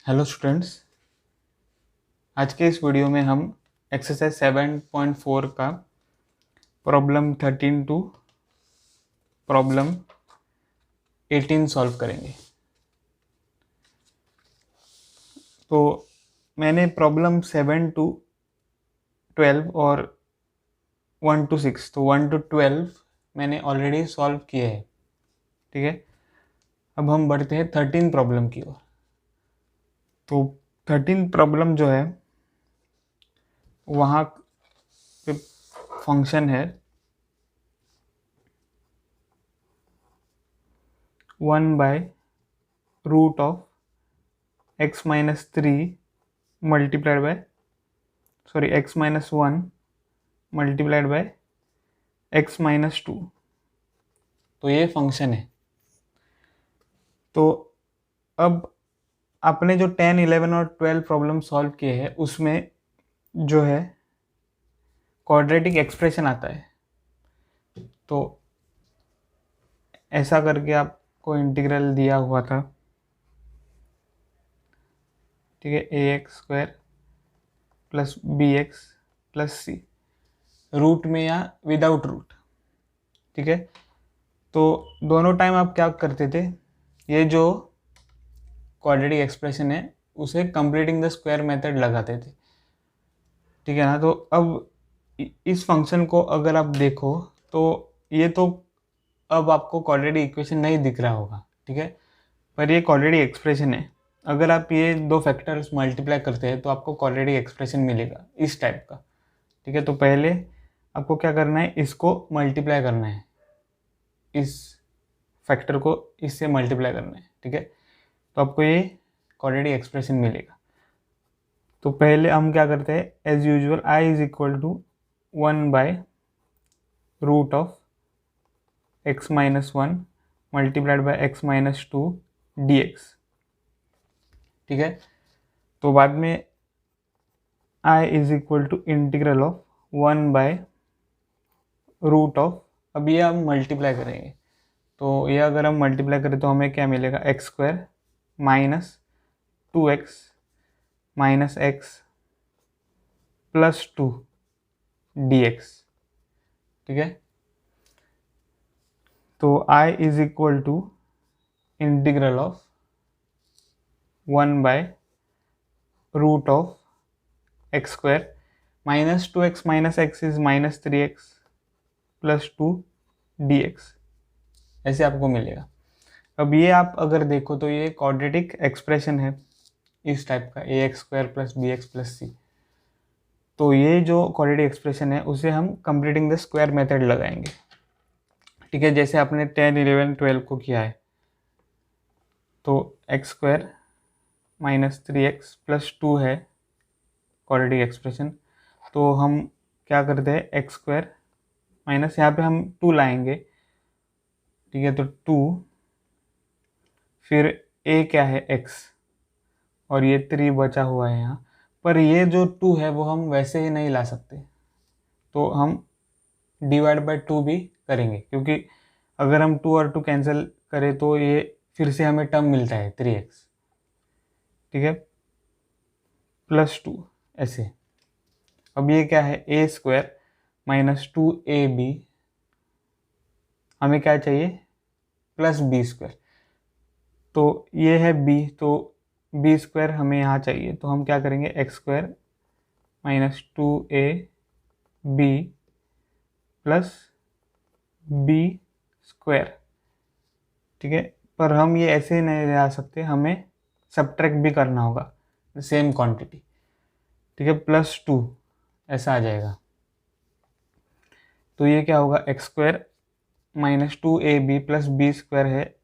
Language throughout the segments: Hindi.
हेलो स्टूडेंट्स, आज के इस वीडियो में हम एक्सरसाइज 7.4 का प्रॉब्लम 13 टू प्रॉब्लम 18 सॉल्व करेंगे। तो मैंने प्रॉब्लम 7 टू 12 और 1 टू 6, तो 1 टू 12 मैंने ऑलरेडी सॉल्व किए हैं। ठीक है, अब हम बढ़ते हैं 13 प्रॉब्लम की ओर। तो 13 प्रॉब्लम जो है वहाँ पे फंक्शन है 1/√ऑफ x minus 3 multiplied by x minus 1 multiplied by x minus 2। तो ये फंक्शन है। तो अब आपने जो 10, 11 और 12 प्रॉब्लम सॉल्व किए हैं उसमें जो है क्वाड्रेटिक एक्सप्रेशन आता है। तो ऐसा करके आपको इंटीग्रल दिया हुआ था, ठीक है, ax² plus bx plus c, root में या विदाउट रूट। ठीक है, तो दोनों टाइम आप क्या करते थे, ये जो क्वाड्रेटिक एक्सप्रेशन है उसे कंप्लीटिंग द स्क्वायर मेथड लगाते थे। ठीक है ना। तो अब इस फंक्शन को अगर आप देखो तो ये तो अब आपको क्वाड्रेटिक इक्वेशन नहीं दिख रहा होगा, ठीक है, पर ये क्वाड्रेटिक एक्सप्रेशन है। अगर आप ये दो फैक्टर्स मल्टीप्लाई करते हैं तो आपको क्वाड्रेटिक एक्सप्रेशन मिलेगा इस टाइप का। ठीक है, तो पहले आपको क्या करना है, इसको मल्टीप्लाई करना है, इस फैक्टर को इससे मल्टीप्लाई करना है। ठीक है, तो आपको ये क्वाड्रेटिक एक्सप्रेशन मिलेगा। तो पहले हम क्या करते हैं, as usual i is equal to 1/√ऑफ x minus 1 multiplied by x minus 2 dx। ठीक है, तो बाद में i is equal to integral of 1/√ऑफ, अब ये हम मल्टीप्लाई करेंगे। तो ये अगर हम मल्टीप्लाई करें तो हमें क्या मिलेगा, x² minus 2x minus x plus 2 dx। ठीक है, तो i is equal to integral of 1/√ऑफ x² minus 2x minus x is minus 3x plus 2 dx, ऐसे आपको मिलेगा। अब ये आप अगर देखो तो ये क्वाड्रेटिक एक्सप्रेशन है इस टाइप का, ax² plus bx plus c। तो ये जो क्वाड्रेटिक एक्सप्रेशन है उसे हम कंप्लीटिंग द स्क्वायर मेथड लगाएंगे। ठीक है, जैसे आपने 10, 11, 12 को किया है। तो x² माइनस 3x प्लस 2 है क्वाड्रेटिक एक्सप्रेशन। तो हम क्या करते हैं, x² माइनस यहाँ पे हम 2 लाएंगे। ठीक है, तो 2 फिर a क्या है x, और ये 3 बचा हुआ है यहाँ पर। ये जो 2 है वो हम वैसे ही नहीं ला सकते, तो हम डिवाइड बाय 2 भी करेंगे, क्योंकि अगर हम 2 और 2 कैंसिल करें तो ये फिर से हमें टर्म मिलता है 3x। ठीक है, प्लस 2 ऐसे। अब ये क्या है, a² माइनस 2ab, हमें क्या चाहिए, प्लस b²। तो ये है b, तो b² हमें यहाँ चाहिए, तो हम क्या करेंगे, x² minus 2ab plus b²। ठीक है, पर हम ये ऐसे नहीं ले सकते, हमें सब्ट्रैक्ट भी करना होगा सेम क्वांटिटी। ठीक है, प्लस 2 ऐसा आ जाएगा। तो ये क्या होगा, x² minus 2ab plus b² है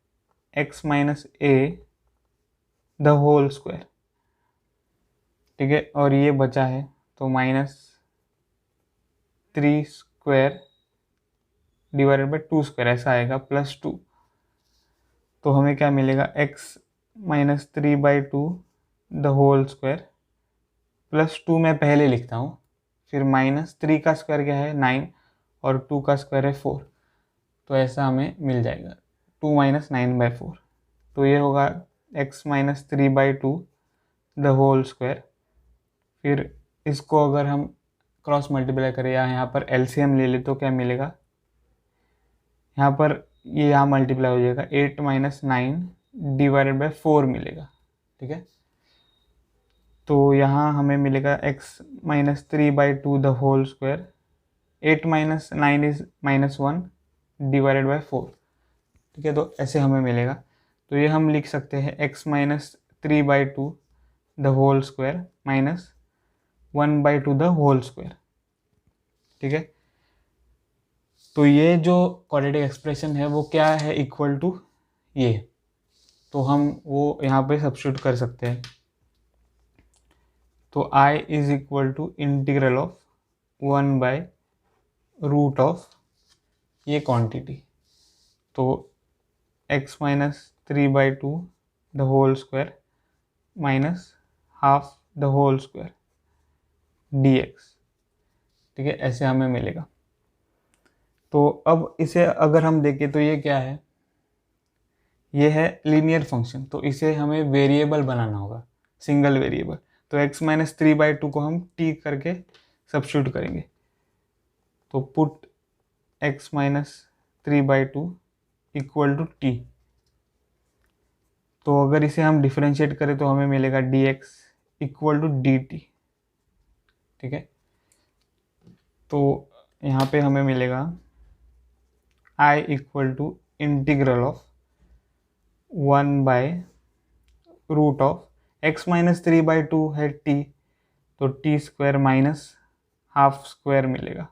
x minus a the whole square. ठीक है, और ये बचा है तो माइनस 3² डिवाइडेड बाई 2² ऐसा आएगा, प्लस 2। तो हमें क्या मिलेगा, x minus 3/2 the whole square plus 2 मैं पहले लिखता हूँ, फिर माइनस 3 का स्क्वायर क्या है 9 और 2 का स्क्वायर है 4। तो ऐसा हमें मिल जाएगा 2 माइनस 9/4। तो ये होगा x minus 3/2 the whole square. फिर इसको अगर हम क्रॉस मल्टीप्लाई करें या यहाँ पर एलसीएम ले ले तो क्या मिलेगा, यहाँ पर ये यहाँ मल्टीप्लाई हो जाएगा, 8 माइनस 9 डिवाइडेड बाई 4 मिलेगा। ठीक है, तो यहाँ हमें मिलेगा x minus 3/2 the whole square, 8 minus 9 is -1 divided by 4। ठीक है, तो ऐसे हमें मिलेगा। तो ये हम लिख सकते हैं x minus 3/2 the whole square minus 1/2 the whole square. ठीक है, तो ये जो क्वाड्रेटिक एक्सप्रेशन है वो क्या है, इक्वल टू ये, तो हम वो यहाँ पे सब्स्टिट्यूट कर सकते हैं। तो I is equal to integral of 1/रूट ऑफ ये क्वांटिटी, तो x minus 3/2 the whole square minus half the whole square dx। ठीक है, ऐसे हमें मिलेगा। तो अब इसे अगर हम देखें तो ये क्या है, ये है लीनियर फंक्शन, तो इसे हमें वेरिएबल बनाना होगा, सिंगल वेरिएबल। तो x माइनस 3/2 को हम t करके सब्स्टिट्यूट करेंगे। तो put x minus 3/2 equal to t। तो अगर इसे हम डिफरेंशिएट करें तो हमें मिलेगा dx इक्वल टू dt। ठीक है, तो यहाँ पे हमें मिलेगा I equal to integral of 1/रूट ऑफ x माइनस 3/2 है t, तो t square minus half square मिलेगा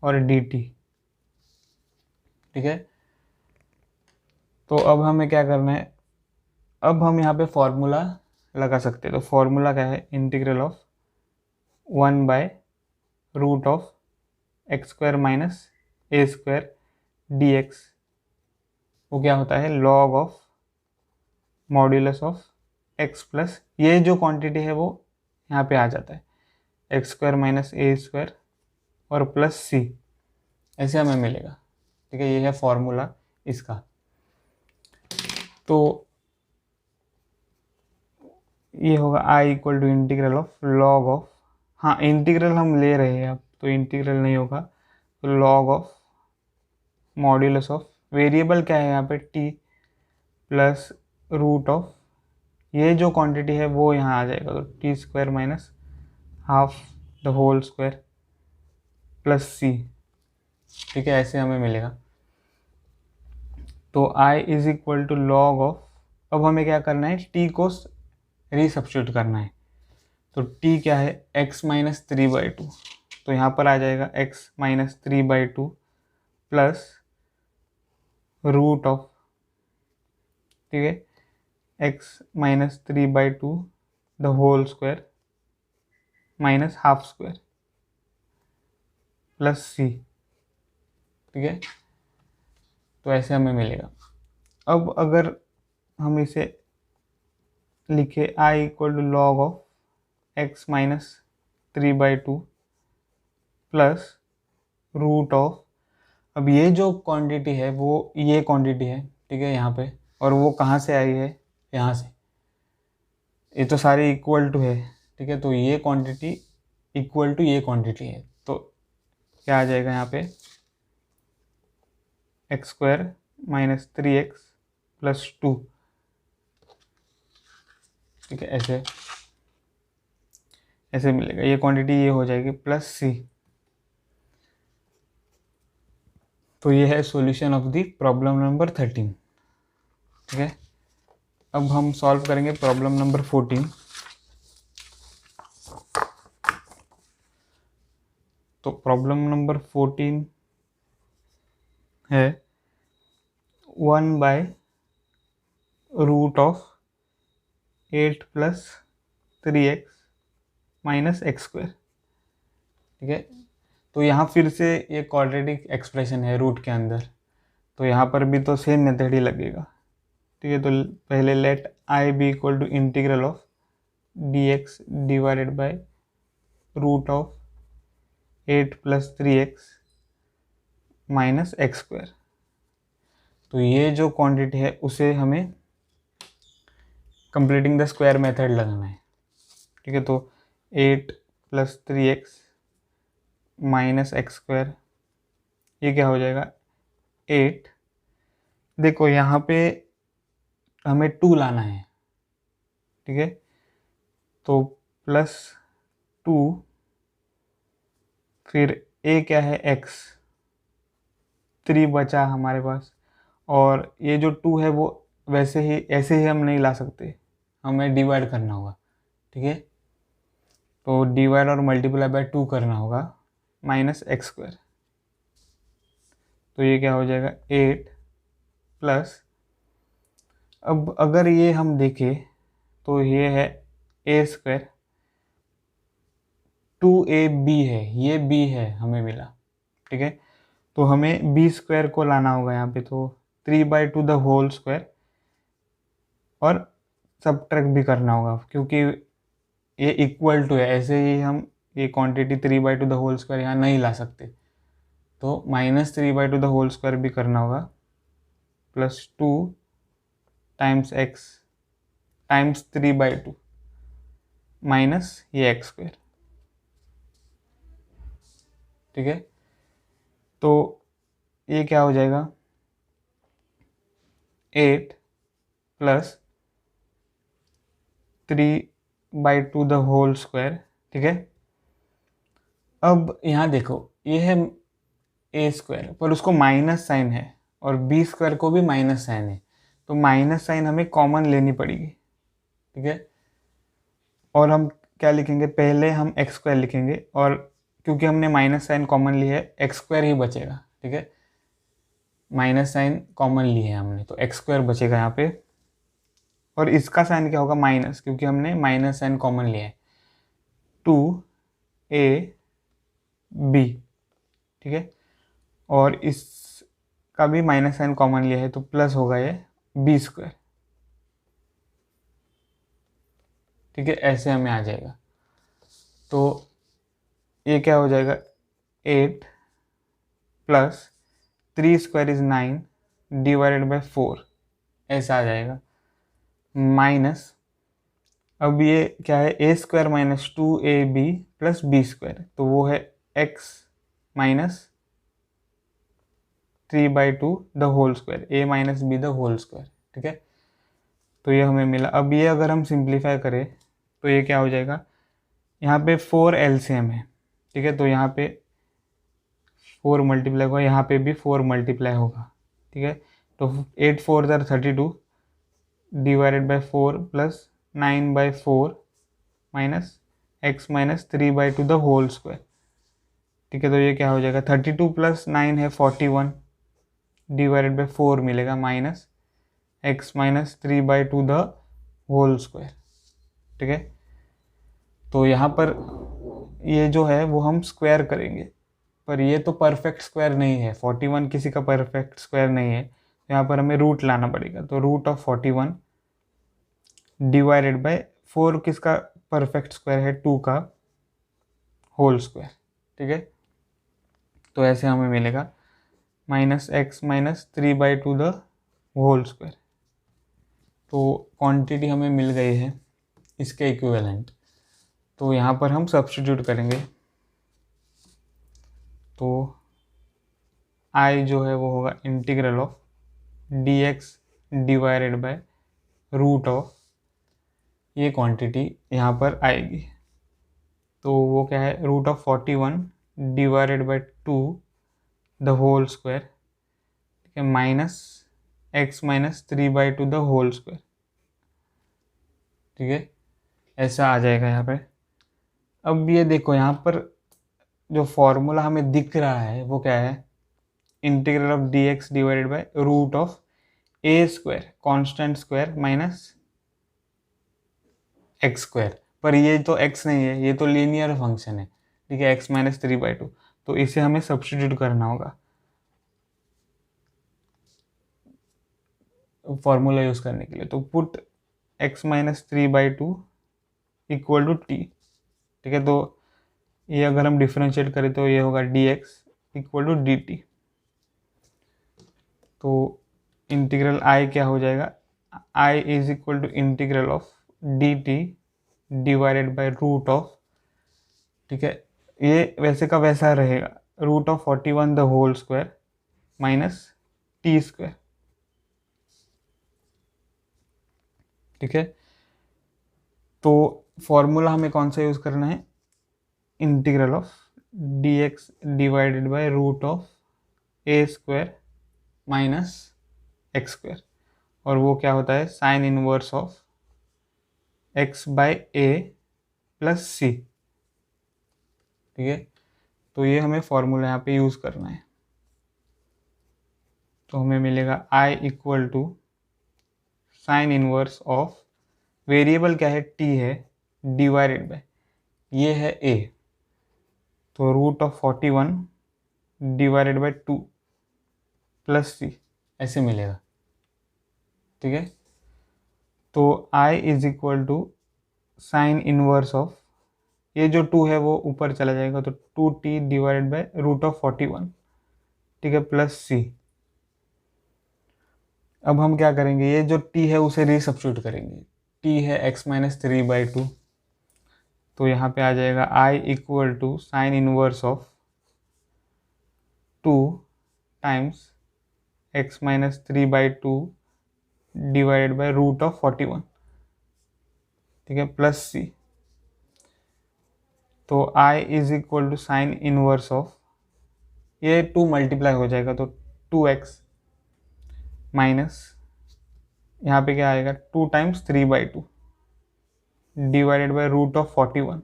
और dt। ठीक है, तो अब हमें क्या करना है, अब हम यहाँ पे फॉर्मूला लगा सकते हैं। तो फॉर्मूला क्या है, इंटीग्रल ऑफ 1/रूट of x square minus A square dx, वो क्या होता है, log of modulus of x plus ये जो क्वांटिटी है वो यहाँ पे आ जाता है, एक्स स्क्वायर माइनस ए स्क्वायर और प्लस सी, ऐसे हमें मिलेगा। ठीक है, ये है फॉर्मूला इसका। तो ये होगा I equal to integral of log of, हाँ इंटीग्रल हम ले रहे हैं अब, तो इंटीग्रल नहीं होगा, तो log of modulus of variable क्या है यहाँ पे t प्लस रूट ऑफ ये जो क्वांटिटी है वो यहाँ आ जाएगा, तो T square minus half the whole square plus C. ठीक है, ऐसे हमें मिलेगा। तो I is equal to log of, अब हमें क्या करना है, t को रीसब्स्टिट्यूट करना है। तो t क्या है, x माइनस 3/2, तो यहाँ पर आ जाएगा x minus 3/2 plus root of, ठीक है, x minus 3/2 the whole square minus half square plus C. ठीक है, तो ऐसे हमें मिलेगा। अब अगर हम इसे लिखे I equal to log of x minus 3/2 plus root of, अब ये जो क्वांटिटी है वो ये क्वांटिटी है, ठीक है यहाँ पे, और वो कहाँ से आई है, यहाँ से, ये तो सारे इक्वल टू है। ठीक है, तो ये क्वांटिटी इक्वल टू ये क्वांटिटी है, तो क्या आ जाएगा यहाँ पे, x square minus 3x plus 2। ठीक है, ऐसे ऐसे मिलेगा, ये क्वांटिटी ये हो जाएगी प्लस सी। तो ये है solution of the problem number 13। ठीक है, अब हम सॉल्व करेंगे प्रॉब्लम नंबर 14। तो प्रॉब्लम नंबर 14 है 1/रूट of 8 plus 3x minus x square. ठीक है, तो यहाँ फिर से ये क्वाड्रेटिक एक्सप्रेशन है रूट के अंदर, तो यहाँ पर भी तो सेम मेथड ही लगेगा। ठीक है, तो पहले let I be equal to integral of dx divided by root of 8 plus 3x minus x square. तो ये जो क्वांटिटी है उसे हमें कंप्लीटिंग द स्क्वायर मेथड लगाना है। ठीक है, तो 8 + 3x - x², ये क्या हो जाएगा 8। देखो यहाँ पे हमें 2 लाना है, ठीक है, तो +2, फिर a क्या है x, 3 बचा हमारे पास, और ये जो 2 है वो वैसे ही ऐसे ही हम नहीं ला सकते, हमें डिवाइड करना होगा, ठीक है, तो डिवाइड और मल्टीप्लाई बाय 2 करना होगा -x²। तो ये क्या हो जाएगा 8 प्लस, अब अगर ये हम देखें तो ये है a², 2ab है, ये b है हमें मिला, ठीक है, तो हमें b² को लाना होगा यहाँ पे, तो 3/2 द होल स्क्वायर, और सब्ट्रैक्ट भी करना होगा क्योंकि ये इक्वल टू है, ऐसे ही हम ये क्वांटिटी 3/2 द होल स्क्वायर यहाँ नहीं ला सकते, तो -3/2 द होल स्क्वायर भी करना होगा, +2 टाइम्स x टाइम्स 3/2 माइनस ये x², ठीक है, तो ये क्या हो जाएगा 8 + 3/2 द होल स्क्वायर, ठीक है। अब यहाँ देखो ये है a², पर उसको माइनस साइन है, और b² को भी माइनस साइन है, तो माइनस साइन हमें कॉमन लेनी पड़ेगी, ठीक है, और हम क्या लिखेंगे, पहले हम x² लिखेंगे, और क्योंकि हमने माइनस साइन कॉमन ली है x² ही बचेगा, ठीक है, माइनस साइन कॉमन ली है हमने, तो x² बचेगा यहाँ पे, और इसका साइन क्या होगा माइनस, क्योंकि हमने माइनस साइन कॉमन लिया है, 2ab, ठीक है, और इसका भी माइनस साइन कॉमन लिया है, तो प्लस होगा ये b², ठीक है, ऐसे हमें आ जाएगा, तो ये क्या हो जाएगा 8 + 3² इज 9 डिवाइडेड बाय 4, ऐसा आ जाएगा, माइनस, अब ये क्या है a² - 2ab + b², तो वो है x - 3/2 the whole square, a - b the whole square, ठीक है, तो ये हमें मिला। अब ये अगर हम सिंप्लीफाई करें तो ये क्या हो जाएगा, यहाँ पे 4 LCM है, ठीक है, तो यहाँ पे 4 मल्टीप्लाई होगा, यहाँ पे भी 4 मल्टीप्लाई होगा, ठीक है, तो 8 4 32 divided by 4 + 9/4 minus x - 3/2 the whole square, ठीक है, तो ये क्या हो जाएगा 32 + 9 है 41 डिवाइडेड बाय 4 मिलेगा, minus x - 3/2 the whole square, ठीक है, तो यहाँ पर ये जो है वो हम स्क्वायर करेंगे, पर ये तो परफेक्ट स्क्वायर नहीं है, 41 किसी का परफेक्ट स्क्वायर नहीं है, यहाँ पर हमें रूट लाना पड़ेगा, तो √41 डिवाइडेड बाय 4 किसका परफेक्ट स्क्वायर है, 2 का होल स्क्वायर, ठीक है, तो ऐसे हमें मिलेगा -x - 3/2 द होल स्क्वायर, तो क्वांटिटी हमें मिल गई है इसके इक्विवेलेंट, तो यहाँ पर हम सब्स्टिट्यूट करेंगे, तो I जो है वो होगा integral of dx divided by root of ये क्वांटिटी यहाँ पर आएगी, तो वो क्या है √41 divided by 2 the whole square, ठीक है, minus x - 3/2 the whole square, ठीक है, ऐसा आ जाएगा यहाँ पे। अब ये देखो यहाँ पर जो फॉर्मूला हमें दिख रहा है वो क्या है, integral of dx divided by root of a² constant square minus x², पर ये तो x नहीं है, ये तो लीनियर फंक्शन है, ठीक है, x - 3/2, तो इसे हमें सब्स्टिट्यूट करना होगा फॉर्मूला यूज करने के लिए, तो put x - 3/2 equal to t, ठीक है, तो ये अगर हम डिफरेंशिएट करें तो ये होगा dx इक्वल टू dt, तो इंटीग्रल I क्या हो जाएगा, I is equal to integral of dt divided by root of, ठीक है, ये वैसे का वैसा रहेगा, root of 41 the whole square minus t square, ठीक है। तो फॉर्मूला हमें कौन सा यूज़ करना है, integral of D x divided by root of A square minus x square, और वो क्या होता है, sine inverse of X by A plus C, ठीक है। तो ये हमें फॉर्मूला यहाँ पे यूज़ करना है। तो हमें मिलेगा I equal to sine inverse of, variable क्या है, टी है, डिवाइडेड बाय, ये है ए, तो root of 41 divided by 2 plus C, ऐसे मिलेगा, ठीक है। तो I is equal to sine inverse of, ये जो 2 है वो ऊपर चला जाएगा, तो 2t divided by root of 41, ठीक है, प्लस सी। अब हम क्या करेंगे, ये जो t है उसे रीसब्स्टिट्यूट करेंगे, t है x माइनस 3/2, तो यहाँ पे आ जाएगा i equal to sine inverse of 2 times x minus 3/2 divided by root of 41, ठीक है, प्लस सी। तो i is equal to sine inverse of, ये 2 मल्टीप्लाई हो जाएगा, तो 2x माइनस, यहाँ पे क्या आएगा, 2 times 3/2 divided by root of 41,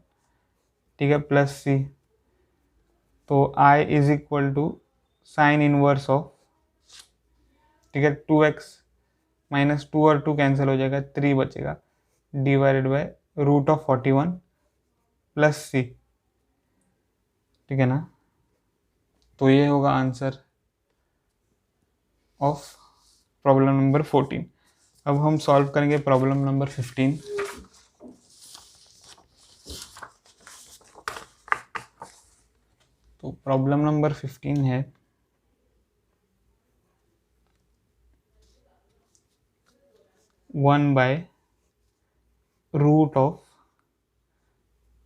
ठीक है, प्लस सी। तो i is equal to sine inverse of, ठीक है, 2x माइनस 2 और 2 कैंसिल हो जाएगा, 3 बचेगा, divided by root of 41 plus C, ठीक है ना। तो ये होगा आंसर ऑफ प्रॉब्लम नंबर 14। अब हम सॉल्व करेंगे प्रॉब्लम नंबर 15। तो प्रॉब्लम नंबर 15 है, one by root of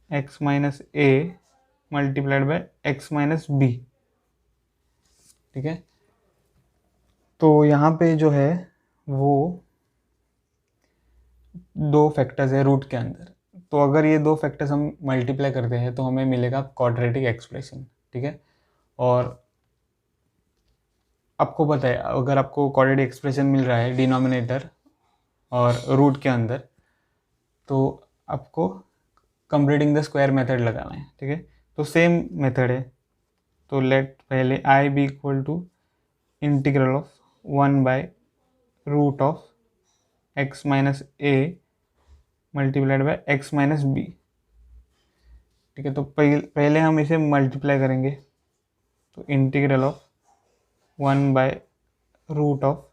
x minus A multiplied by x minus B, ठीक है। तो यहाँ पे जो है वो 2 फैक्टर्स है रूट के अंदर, तो अगर ये 2 फैक्टर्स हम मल्टीप्लाई करते हैं तो हमें मिलेगा क्वाड्रेटिक एक्सप्रेशन, ठीक है। और आपको पता है, अगर आपको क्वाड्रेटिक एक्सप्रेशन मिल रहा है डिनोमिनेटर और रूट के अंदर, तो आपको कंप्लीटिंग द स्क्वायर मेथड लगाना है, ठीक है। तो सेम मेथड है, तो लेट पहले I B equal to integral of 1 by root of x minus A multiplied by x minus B, ठीक है। तो पहले हम इसे मल्टीप्लाई करेंगे, तो integral of 1 by root of,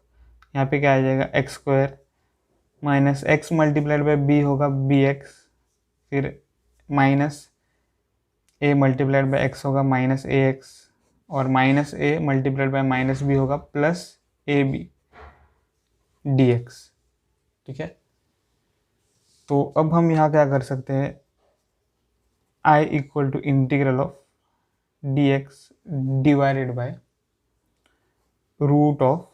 यहाँ पे क्या आ जाएगा, X square minus X multiplied by B होगा बी एक्स, फिर minus A multiplied by X होगा माइनस ए एक्स, और minus A multiplied by minus B होगा plus a b d x, ठीक है। तो अब हम यहाँ क्या कर सकते हैं, I equal to integral of D x divided by root of,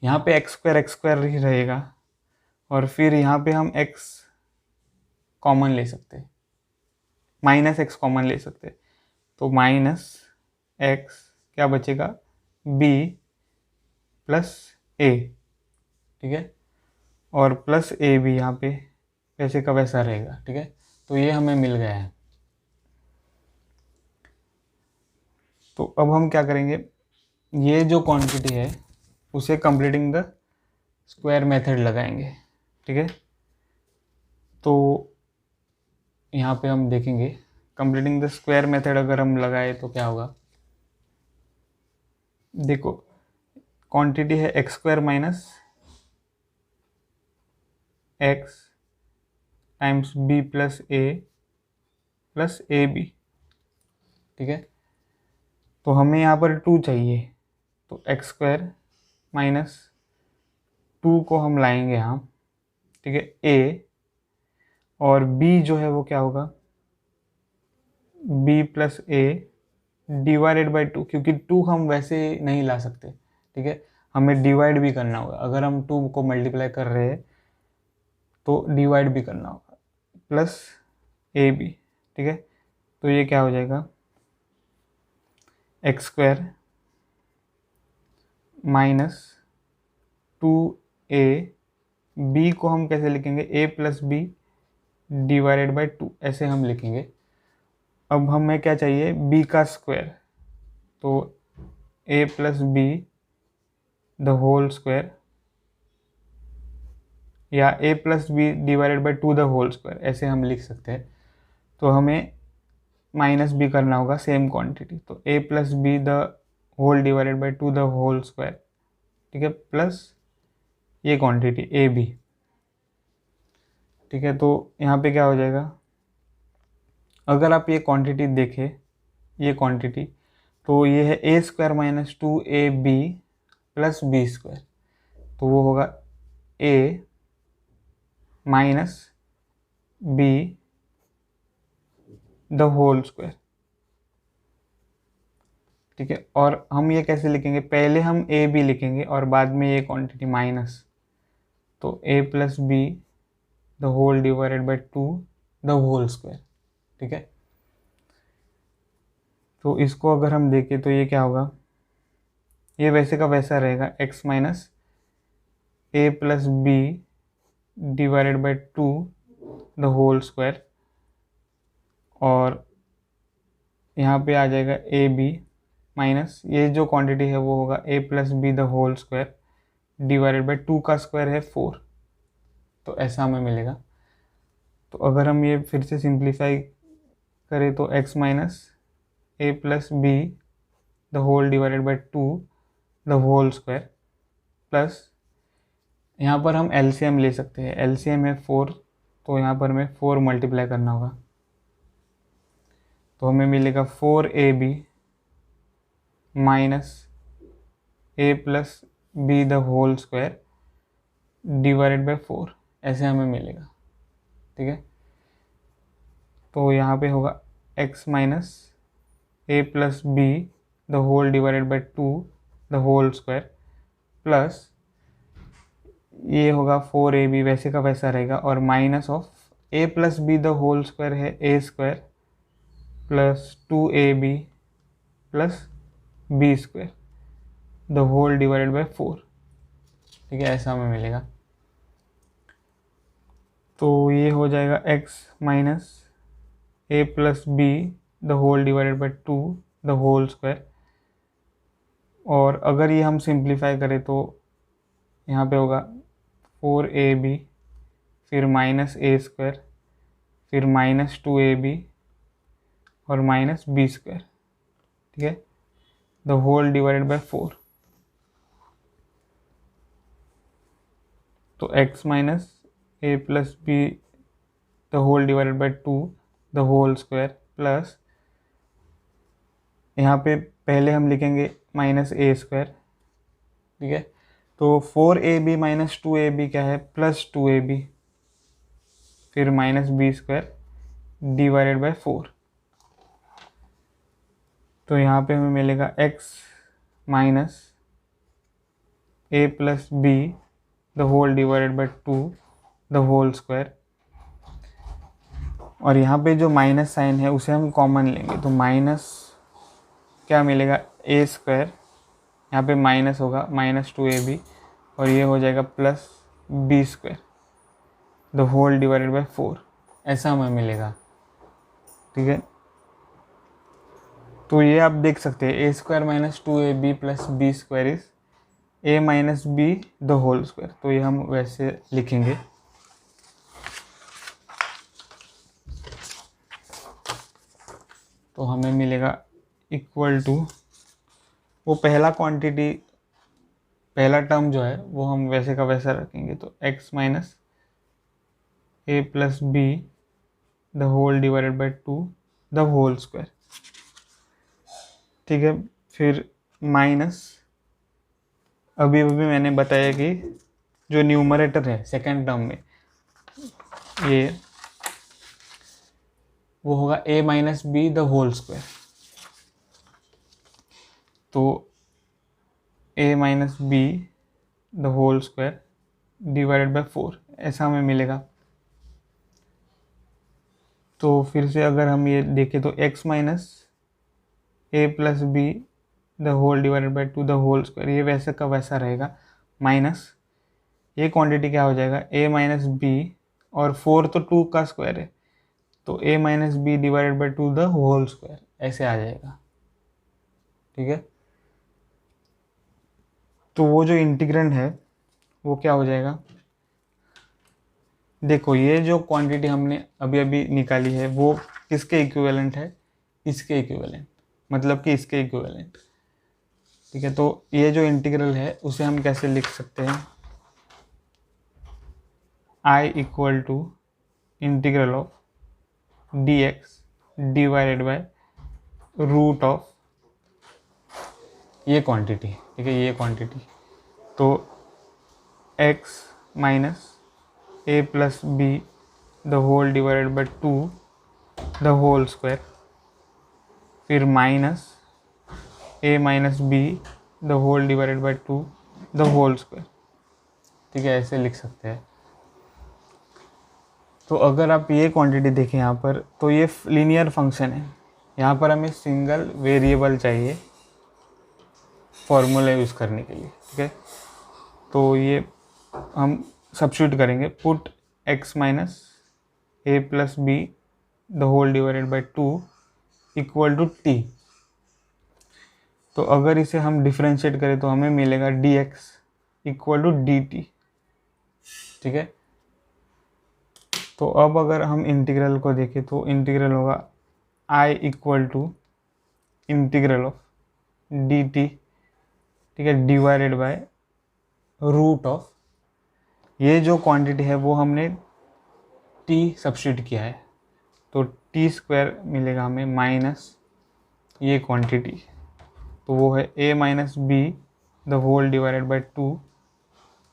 यहाँ पे एक्स स्क्वायर ही रहेगा, और फिर यहाँ पे हम x कॉमन ले सकते हैं, माइनस एक्स कॉमन ले सकते हैं, तो माइनस एक्स क्या बचेगा, b प्लस ए, ठीक है, और प्लस ए भी यहाँ पे वैसे का वैसा रहेगा, ठीक है। तो ये हमें मिल गया है। तो अब हम क्या करेंगे, ये जो क्वांटिटी है उसे कंप्लीटिंग द स्क्वायर मेथड लगाएंगे, ठीक है। तो यहाँ पे हम देखेंगे कंप्लीटिंग द स्क्वायर मेथड अगर हम लगाए तो क्या होगा, देखो क्वांटिटी है x square minus x times b plus a b, ठीक है। तो हमें यहाँ पर 2 चाहिए, तो एक्स स्क्वायर माइनस 2 को हम लाएंगे यहाँ, ठीक है, ए और b जो है वो क्या होगा, b plus a divided by 2, क्योंकि 2 हम वैसे नहीं ला सकते, ठीक है, हमें डिवाइड भी करना होगा। अगर हम 2 को मल्टीप्लाई कर रहे हैं तो डिवाइड भी करना होगा, प्लस ए बी, ठीक है। तो ये क्या हो जाएगा, X square minus 2a, b को हम कैसे लिखेंगे, a plus b divided by 2, ऐसे हम लिखेंगे। अब हमें क्या चाहिए, b का स्क्वायर, तो a plus B the whole square, या a plus b divided by 2 the whole square, ऐसे हम लिख सकते हैं। तो हमें माइनस b करना होगा सेम क्वांटिटी, तो a plus B the whole divided by 2 the whole square, ठीक है, प्लस ये क्वांटिटी ए बी, ठीक है। तो यहाँ पे क्या हो जाएगा, अगर आप ये क्वांटिटी देखें, ये क्वांटिटी, तो ये है A square minus 2ab plus B square, तो वो होगा a minus B the whole square, ठीक है। और हम ये कैसे लिखेंगे, पहले हम ए बी लिखेंगे और बाद में ये क्वांटिटी माइनस, तो a plus B the whole divided by 2 the whole square, ठीक है। तो इसको अगर हम देखें तो ये क्या होगा, ये वैसे का वैसा रहेगा, x minus A plus b divided by 2 the whole square, और यहाँ पे आ जाएगा ए बी माइनस ये जो क्वांटिटी है वो होगा a plus B the whole square divided by 2 का स्क्वायर है 4, तो ऐसा हमें मिलेगा। तो अगर हम ये फिर से सिंप्लीफाई करें तो x minus A plus B the whole divided by 2 the whole square, plus यहाँ पर हम एलसीएम ले सकते हैं, एलसीएम है 4, तो यहाँ पर हमें 4 मल्टीप्लाई करना होगा, तो हमें मिलेगा 4ab minus A plus B the whole square divided by 4, ऐसे हमें मिलेगा, ठीक है। तो यहाँ पे होगा x minus A plus B the whole divided by 2 the whole square, plus ये होगा 4ab वैसे का वैसा रहेगा, और minus of a plus B the whole square है a square plus 2ab plus B square the whole divided by 4, ठीक है, ऐसा हमें मिलेगा। तो ये हो जाएगा x minus A plus B the whole divided by 2 the whole square, और अगर ये हम सिंप्लीफाई करें तो यहाँ पे होगा 4ab फिर माइनस ए स्क्वायर फिर माइनस 2ab और माइनस बी स्क्वायर, ठीक है, द होल डिवाइडेड बाई 4। तो x minus A plus B the whole divided by 2 the whole square, plus यहाँ पे पहले हम लिखेंगे माइनस ए स्क्वायर, ठीक है। तो 4ab माइनस 2ab क्या है, प्लस 2ab फिर minus b square divided by 4, तो यहाँ पे हमें मिलेगा x minus A plus B the whole divided by 2 the whole square, और यहाँ पे जो माइनस साइन है उसे हम कॉमन लेंगे, तो माइनस क्या मिलेगा, ए स्क्वायर, यहाँ पे माइनस होगा माइनस 2ab, और ये हो जाएगा plus B square the whole divided by 4, ऐसा हमें मिलेगा, ठीक है। तो ये आप देख सकते हैं A square minus 2ab plus B square is A minus B the whole square, तो ये हम वैसे लिखेंगे। तो हमें मिलेगा इक्वल टू, वो पहला क्वांटिटी पहला टर्म जो है वो हम वैसे का वैसा रखेंगे, तो x minus A plus B the whole divided by 2 the whole square, ठीक है। फिर माइनस अभी मैंने बताया कि जो न्यूमरेटर है सेकेंड टर्म में, ये वो होगा a minus B the whole square. तो a minus B the whole square divided by 4 ऐसा हमें मिलेगा। तो फिर से अगर हम ये देखें तो x minus A plus B the whole divided by 2 the whole square, ये वैसे का वैसा रहेगा, माइनस ये क्वांटिटी क्या हो जाएगा a माइनस बी, और 4 तो 2 का स्क्वायर है, तो a minus b divided by 2 the whole square ऐसे आ जाएगा। ठीक है, तो वो जो इंटीग्रेंड है वो क्या हो जाएगा, देखो ये जो क्वांटिटी हमने अभी अभी निकाली है वो किसके इक्विवेलेंट है, इसके इक्विवेलेंट, मतलब कि इसके इक्विवेलेंट। ठीक है, तो ये जो इंटीग्रल है उसे हम कैसे लिख सकते हैं, I equal to integral of dx divided by root of ये क्वांटिटी। ठीक है, ये क्वांटिटी, तो x minus A plus B the whole divided by 2 the whole square, फिर minus A minus B the whole divided by 2 the whole square. ठीक है, ऐसे लिख सकते हैं। तो अगर आप ये क्वांटिटी देखें यहाँ पर, तो ये लीनियर फंक्शन है, यहाँ पर हमें सिंगल वेरिएबल चाहिए फॉर्मूला यूज़ करने के लिए। ठीक है, तो ये हम सब्स्टिट्यूट करेंगे, put x minus A plus B the whole divided by 2 equal to t। तो अगर इसे हम डिफ्रेंशिएट करें तो हमें मिलेगा dx इक्वल टू dt। ठीक है, तो अब अगर हम इंटीग्रल को देखें तो इंटीग्रल होगा I equal to integral of dt। ठीक है, डिवाइडेड बाय रूट ऑफ ये जो क्वांटिटी है वो हमने t सब्स्टिट्यूट किया है, तो टी स्क्वायर मिलेगा हमें माइनस ये क्वांटिटी, तो वो है a minus B the whole divided by 2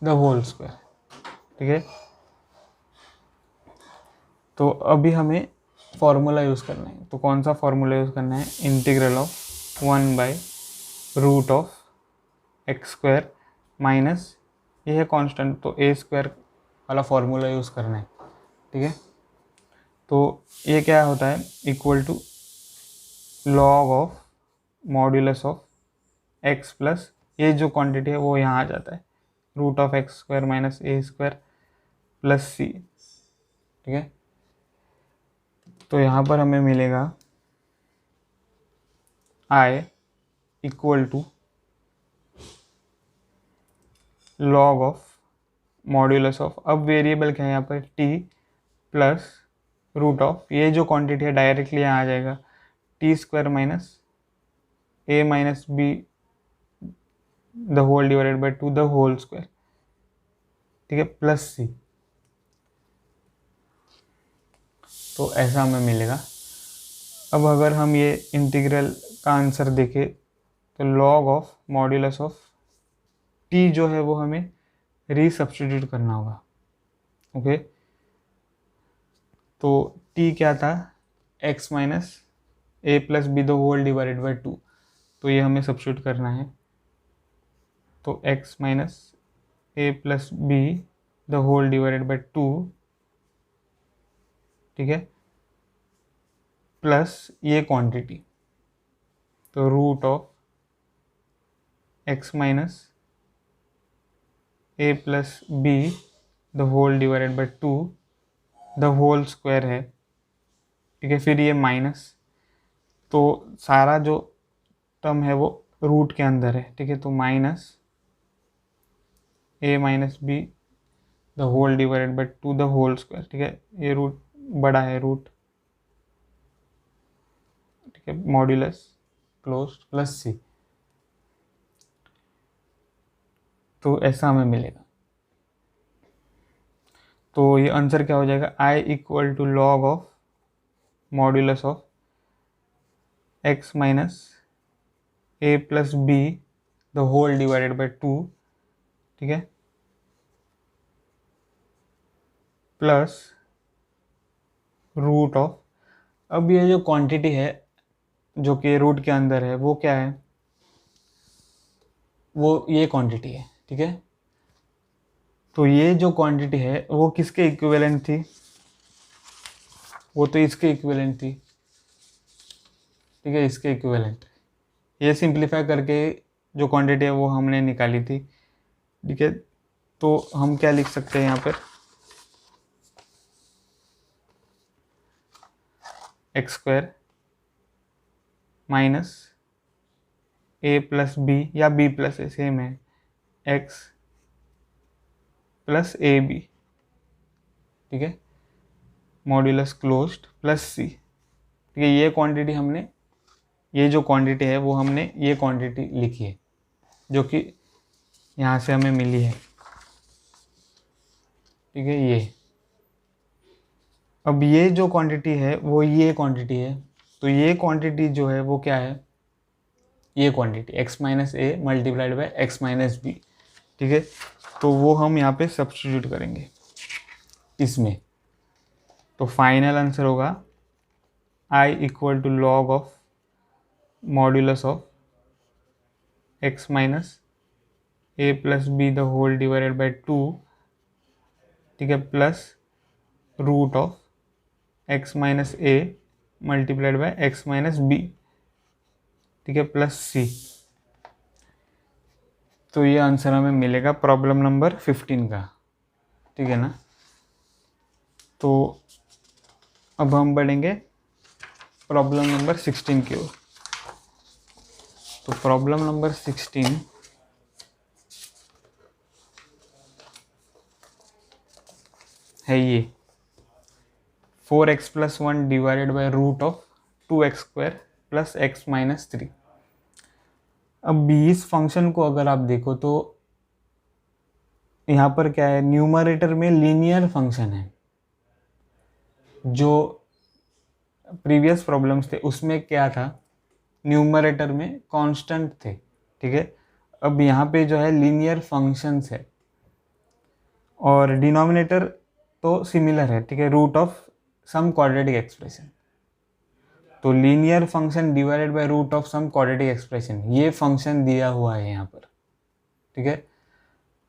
the whole square. ठीक है, तो अभी हमें फॉर्मूला यूज़ करना है, तो कौन सा फॉर्मूला यूज़ करना है, integral of 1 by root of x square minus ये है कांस्टेंट, तो ए स्क्वायर वाला फॉर्मूला यूज़ करना है। ठीक है, तो ये क्या होता है, equal to log of modulus of x plus ये जो क्वांटिटी है वो यहाँ आ जाता है, root of x square minus A square plus C. ठीक है, तो यहाँ पर हमें मिलेगा I equal to log of modulus of, अब वेरिएबल क्या है यहाँ पर t प्लस रूट ऑफ ये जो क्वांटिटी है डायरेक्टली यहाँ आ जाएगा, t square minus A minus B the whole divided by 2 the whole square. ठीक है, प्लस सी, तो ऐसा हमें मिलेगा। अब अगर हम ये इंटीग्रल का आंसर देखें तो log of modulus of T जो है वो हमें रीसब्स्टिट्यूट करना होगा। ओके, तो टी क्या था, x minus A plus B the whole divided by 2, तो ये हमें सब्स्टिट्यूट करना है, तो x minus A plus B the whole divided by 2। ठीक है, प्लस ये क्वांटिटी, तो root of x minus A plus B the whole divided by 2 the whole square है। ठीक है, फिर ये माइनस, तो सारा जो टर्म है वो रूट के अंदर है। ठीक है, तो minus A minus B the whole divided by 2 the whole square. ठीक है, ये रूट बड़ा है रूट। ठीक है, मॉड्यूलस क्लोज प्लस सी, तो ऐसा हमें मिलेगा। तो ये आंसर क्या हो जाएगा, I equal to log of modulus of x minus A plus B the whole divided by 2। ठीक है, प्लस रूट ऑफ अब ये जो क्वांटिटी है जो कि रूट के अंदर है वो क्या है, वो ये क्वांटिटी है, ठीक है। तो ये जो क्वांटिटी है वो किसके इक्विवेलेंट थी, वो तो इसके इक्विवेलेंट थी, ठीक है, इसके इक्विवेलेंट। ये सिंप्लीफाई करके जो क्वांटिटी है वो हमने निकाली थी, ठीक है। तो हम क्या लिख सकते हैं यहाँ पर, एक्स स्क्वायर माइनस ए प्लस बी या बी प्लस ए सेम है, एक्स प्लस ए बी, ठीक है, मॉड्यूलस क्लोज्ड प्लस सी, ठीक है। ये क्वांटिटी हमने, ये जो क्वांटिटी है वो हमने ये क्वांटिटी लिखी है जो कि यहाँ से हमें मिली है, ठीक है। ये अब ये जो क्वांटिटी है वो ये क्वांटिटी है, तो ये क्वांटिटी जो है वो क्या है, ये quantity x minus A multiplied by x minus B, ठीक है। तो वो हम यहाँ पे सब्स्टिट्यूट करेंगे इसमें, तो फाइनल आंसर होगा I equal to log of modulus of x minus A plus B the whole divided by 2, ठीक है, plus root of x minus A multiplied by x minus B, ठीक है, प्लस सी। तो ये आंसर हमें मिलेगा प्रॉब्लम नंबर 15 का, ठीक है ना। तो अब हम बढ़ेंगे प्रॉब्लम नंबर 16 की ओर। तो प्रॉब्लम नंबर 16 है ये 4x plus 1 divided by root of 2x square plus x minus 3। अब इस फंक्शन को अगर आप देखो तो यहाँ पर क्या है, न्यूमरेटर में लीनियर फंक्शन है, जो प्रीवियस प्रॉब्लम्स थे उसमें क्या था, न्यूमरेटर में कांस्टेंट थे, ठीक है। अब यहाँ पे जो है लीनियर फंक्शंस है और डिनोमिनेटर तो सिमिलर है, ठीक है, root of some quadratic expression. तो linear function divided by root of some quadratic expression, ये फंक्शन दिया हुआ है यहाँ पर, ठीक है।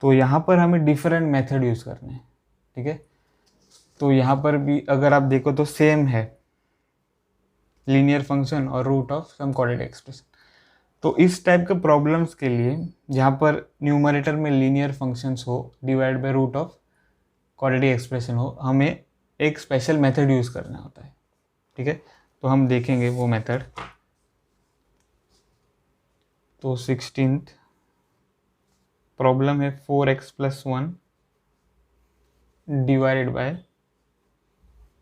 तो यहाँ पर हमें डिफरेंट मेथड यूज़ करने हैं, ठीक है। तो यहाँ पर भी अगर आप देखो तो सेम है, लीनियर फंक्शन और root of some quadratic expression. तो इस टाइप के प्रॉब्लम्स के लिए जहाँ पर न्यूमरेटर में लीनियर फंक्शंस हो divide by root of quadratic expression हो, हमें एक स्पेशल मेथड यूज़ करना होता है, ठीक है। तो हम देखेंगे वो मेथड। तो 16th प्रॉब्लम है 4x plus 1 divided by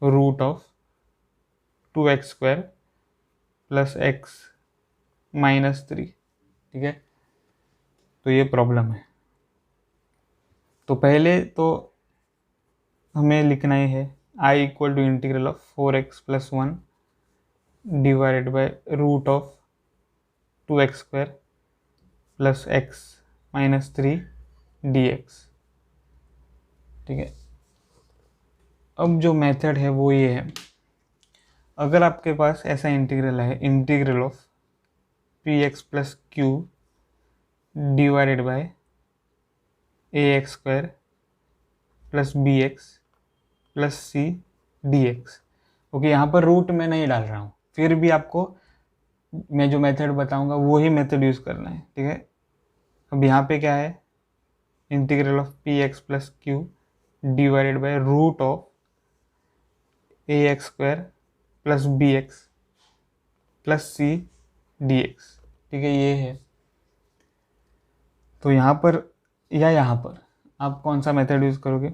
root of 2x square plus x minus 3, ठीक है। तो ये प्रॉब्लम है। तो पहले तो हमें लिखना ही है I equal to integral of 4x plus 1 divided by root of 2x square plus x minus 3 dx, ठीक है। अब जो मेथड है वो ये है, अगर आपके पास ऐसा इंटीग्रल है, integral of p x plus q divided by a x square plus B x plus c d x, okay. यहाँ पर रूट में नहीं डाल रहा हूँ, फिर भी आपको मैं जो मेथड बताऊँगा वही मेथड यूज़ करना है, ठीक है। अब यहाँ पे क्या है, integral of p x plus q divided by root of a x square plus B x plus c d x, ठीक है, ये है। तो यहाँ पर या यहाँ पर आप कौन सा मेथड यूज़ करोगे,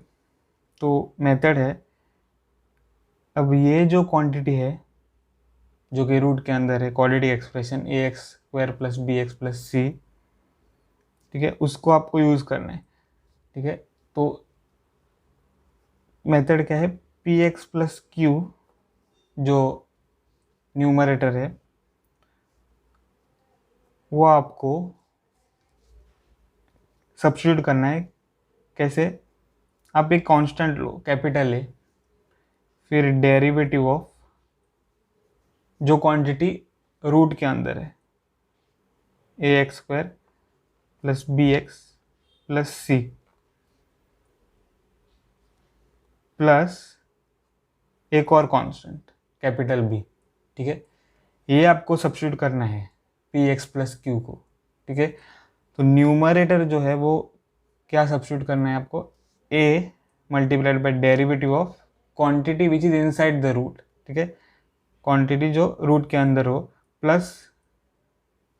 तो मेथड है, अब ये जो क्वांटिटी है जो कि रूट के अंदर है quadratic expression A x square plus B x plus C, ठीक है, उसको आपको यूज़ करना है, ठीक है। तो मेथड क्या है, पी एक्स प्लस क्यू जो न्यूमरेटर है वो आपको सब्स्टिट्यूट करना है। कैसे, आप एक कांस्टेंट लो कैपिटल ए, फिर डेरिवेटिव ऑफ जो क्वांटिटी रूट के अंदर है, A x square plus B x plus C plus एक और कांस्टेंट कैपिटल बी। ठीक है, ये आपको सब्स्टिट्यूट करना है पी एक्स प्लस क्यू को। ठीक है, तो न्यूमरेटर जो है वो क्या सब्स्टिट्यूट करना है आपको, A multiplied by derivative of quantity which is inside the root. ठीक है, क्वांटिटी जो रूट के अंदर हो प्लस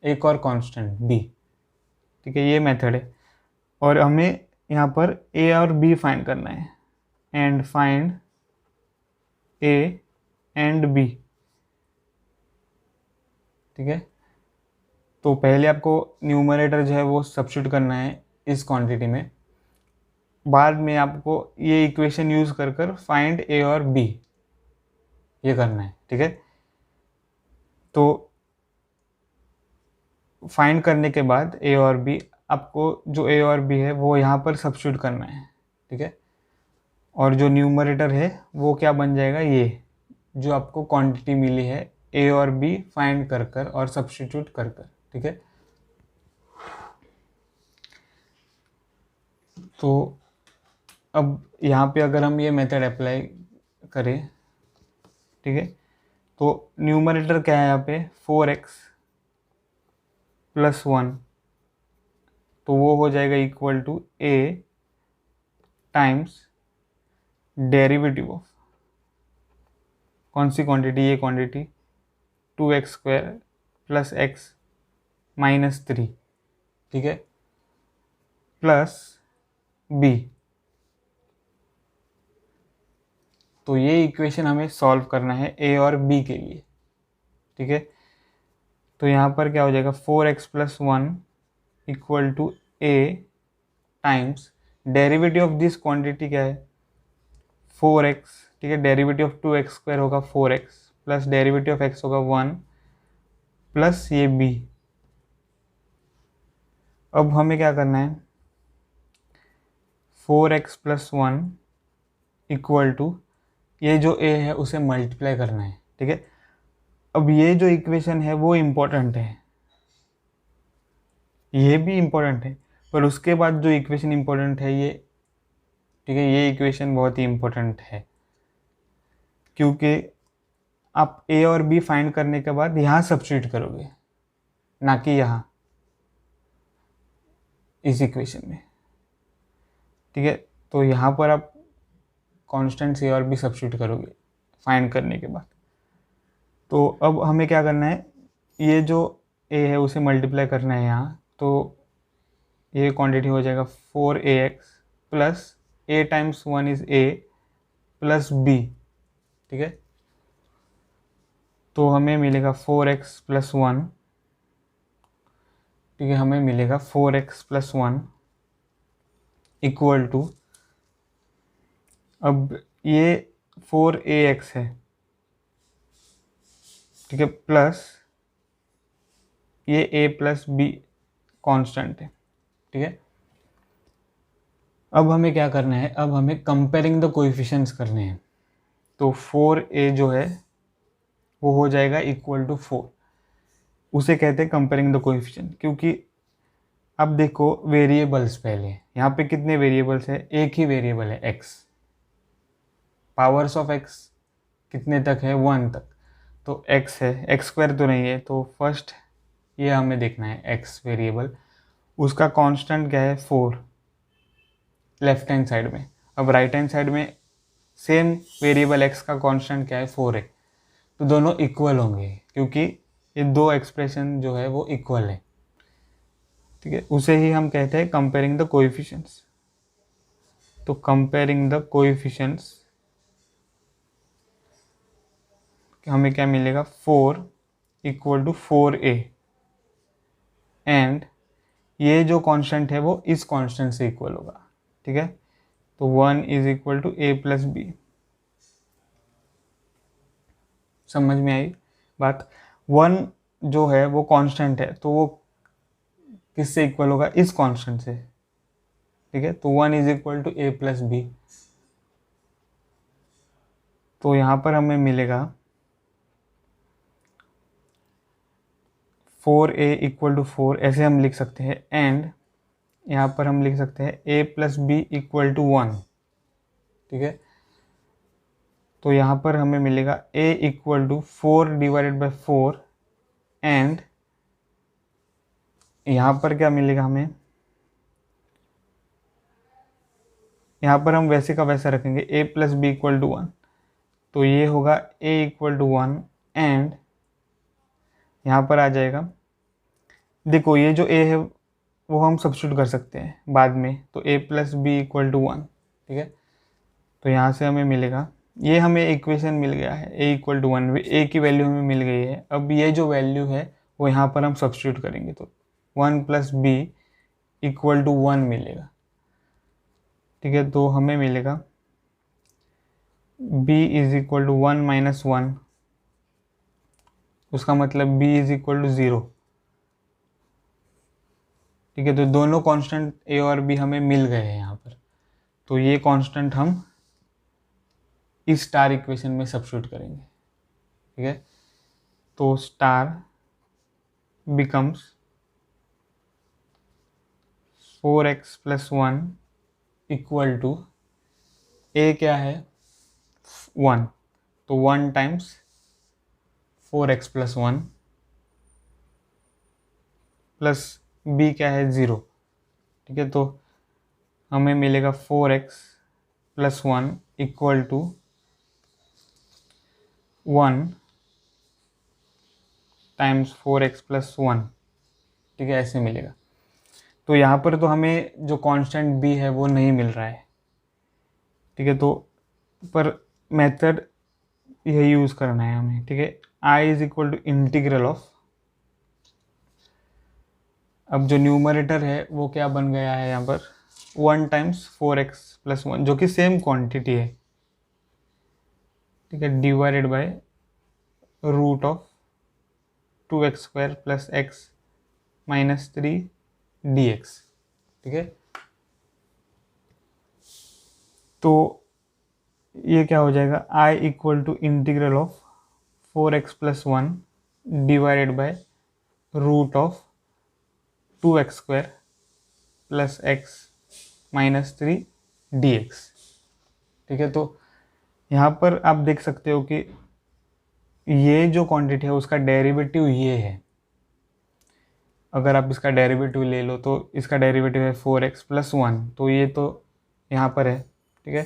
एक और कांस्टेंट बी। ठीक है, ये मेथड है। और हमें यहाँ पर ए और बी फाइंड करना है, and find a and b. ठीक है, तो पहले आपको न्यूमरेटर जो है वो सब्स्टिट्यूट करना है इस क्वांटिटी में, बाद में आपको ये इक्वेशन यूज़ कर कर फाइंड ए और बी ये करना है। ठीक है, तो फाइंड करने के बाद ए और बी, आपको जो ए और बी है वो यहाँ पर सब्स्टिट्यूट करना है। ठीक है, और जो न्यूमरेटर है वो क्या बन जाएगा, ये जो आपको क्वांटिटी मिली है ए और बी फाइंड कर कर और सब्स्टिट्यूट कर कर। ठीक है, तो अब यहाँ पे अगर हम ये मेथड अप्लाई करें, ठीक है, तो न्यूमरेटर क्या है यहाँ पे 4x प्लस 1, तो वो हो जाएगा equal to a times derivative of कौन सी क्वांटिटी, ये quantity 2x square plus x minus 3। ठीक है, प्लस b। तो ये इक्वेशन हमें सॉल्व करना है a और b के लिए। ठीक है, तो यहाँ पर क्या हो जाएगा 4x plus 1 equal to a times derivative of this quantity क्या है 4x। ठीक है, डेरिवेटिव ऑफ 2x स्क्वायर होगा 4x plus derivative of x होगा 1 प्लस ये b। अब हमें क्या करना है 4x प्लस 1 इक्वल टू ये जो a है उसे मल्टीप्लाई करना है। ठीक है, अब ये जो इक्वेशन है वो इम्पोर्टेंट है, ये भी इम्पोर्टेंट है, पर उसके बाद जो इक्वेशन इम्पोर्टेंट है ये, ठीक है, ये इक्वेशन बहुत ही इम्पोर्टेंट है, क्योंकि आप ए और बी फाइंड करने के बाद यहाँ सब्स्टिट्यूट करोगे, ना कि यहाँ इस इक्वेशन में। ठीक है, तो यहाँ पर आप कांस्टेंट्स ए और बी सब्स्टिट्यूट करोगे फाइंड करने के बाद। तो अब हमें क्या करना है, ये जो ए है उसे मल्टीप्लाई करना है यहाँ, तो ये क्वांटिटी हो जाएगा 4ax plus a times 1 is a plus b। ठीक है, तो हमें मिलेगा 4x प्लस 1। ठीक है, हमें मिलेगा 4x प्लस 1 इक्वल टू, अब ये 4ax है, ठीक है, प्लस ये a प्लस b कांस्टेंट है। ठीक है, अब हमें क्या करना है, अब हमें कंपेयरिंग द कोएफिशिएंट्स करने हैं। तो 4a जो है वो हो जाएगा इक्वल टू 4, उसे कहते हैं कंपेयरिंग द कोएफिशिएंट। क्योंकि अब देखो वेरिएबल्स, पहले यहाँ पे कितने वेरिएबल्स है, एक ही वेरिएबल है x, पावर्स ऑफ x कितने तक है 1 तक, तो x है, x स्क्वायर तो नहीं है, तो फर्स्ट ये हमें देखना है x वेरिएबल, उसका कांस्टेंट क्या है 4 लेफ्ट हैंड साइड में। अब राइट हैंड साइड में सेम वेरिएबल x का कांस्टेंट क्या है 4 है, तो दोनों इक्वल होंगे क्योंकि ये दो एक्सप्रेशन जो है वो इक्वल है। ठीक है, उसे ही हम कहते हैं कंपेयरिंग द कोएफिशिएंट्स। तो कंपेयरिंग द कोएफिशिएंट्स हमें क्या मिलेगा 4 इक्वल टू 4a, एंड ये जो कांस्टेंट है वो इस कांस्टेंट से इक्वल होगा। ठीक है, तो 1 is equal to a plus b. समझ में आई बात। 1 जो है वो कांस्टेंट है, तो वो किससे इक्वल होगा, इस कांस्टेंट से। ठीक है, तो 1 is equal to a plus b. तो यहाँ पर हमें मिलेगा 4a इक्वल टू 4 ऐसे हम लिख सकते हैं, एंड यहाँ पर हम लिख सकते हैं a plus b equal to 1, ठीक है। तो यहाँ पर हमें मिलेगा a equal to 4 divided by 4, and यहाँ पर क्या मिलेगा हमें, यहाँ पर हम वैसे का वैसा रखेंगे a plus b equal to 1, तो ये होगा a इक्वल टू 1, एंड यहाँ पर आ जाएगा, देखो ये जो a है वो हम सब्स्टिट्यूट कर सकते हैं बाद में, तो a plus b equal to 1, ठीक है। तो यहाँ से हमें मिलेगा, ये हमें इक्वेशन मिल गया है a इक्वल टू 1, a की वैल्यू हमें मिल गई है। अब ये जो वैल्यू है वो यहाँ पर हम सब्स्टिट्यूट करेंगे, तो 1 प्लस बी इक्वल टू 1 मिलेगा, ठीक है। तो हमें मिलेगा b is equal to 1 minus 1, उसका मतलब b इज इक्वल टू 0, ठीक है। तो दोनों कांस्टेंट a और b हमें मिल गए हैं यहाँ पर, तो ये कांस्टेंट हम इस स्टार इक्वेशन में सब्स्टिट्यूट करेंगे, ठीक है। तो star becomes 4x plus 1 equal to a क्या है 1, तो 1 times 4x plus 1 plus b क्या है 0, ठीक है। तो हमें मिलेगा 4x plus 1 equal to 1 times 4x plus 1, ठीक है, ऐसे मिलेगा। तो यहाँ पर तो हमें जो कांस्टेंट b है वो नहीं मिल रहा है, ठीक है। तो पर मेथड यह यूज़ करना है हमें, ठीक है। I is equal to integral of, अब जो न्यूमरेटर है वो क्या बन गया है यहाँ पर 1 टाइम्स 4x प्लस 1, जो कि सेम क्वांटिटी है, ठीक है, divided by root of 2x square plus x minus 3 dx, ठीक है। तो ये क्या हो जाएगा, I equal to integral of 4x plus 1 divided by root of 2x square plus x minus 3 dx, ठीक है। तो यहाँ पर आप देख सकते हो कि ये जो क्वांटिटी है उसका डेरिवेटिव ये है, अगर आप इसका डेरिवेटिव ले लो तो इसका डेरिवेटिव है 4x प्लस 1, तो ये तो यहाँ पर है, ठीक है।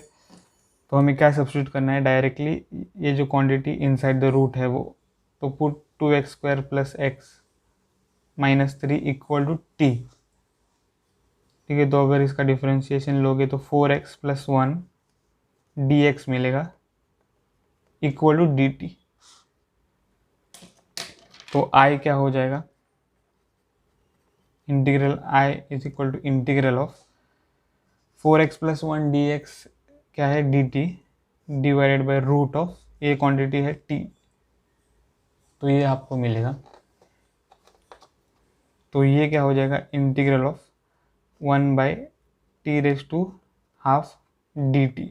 तो हमें क्या सब्स्टिट्यूट करना है डायरेक्टली, ये जो क्वांटिटी इनसाइड द रूट है वो, तो put 2x square plus x minus 3 equal to t, ठीक है। तो अगर इसका डिफरेंशिएशन लोगे तो 4x प्लस 1 dx मिलेगा इक्वल टू dt। तो I क्या हो जाएगा, integral I is equal to integral of 4x plus 1 dx क्या है dt divided by root of, ये क्वांटिटी है t, तो ये आपको मिलेगा। तो ये क्या हो जाएगा, integral of 1 by T raise to half dt।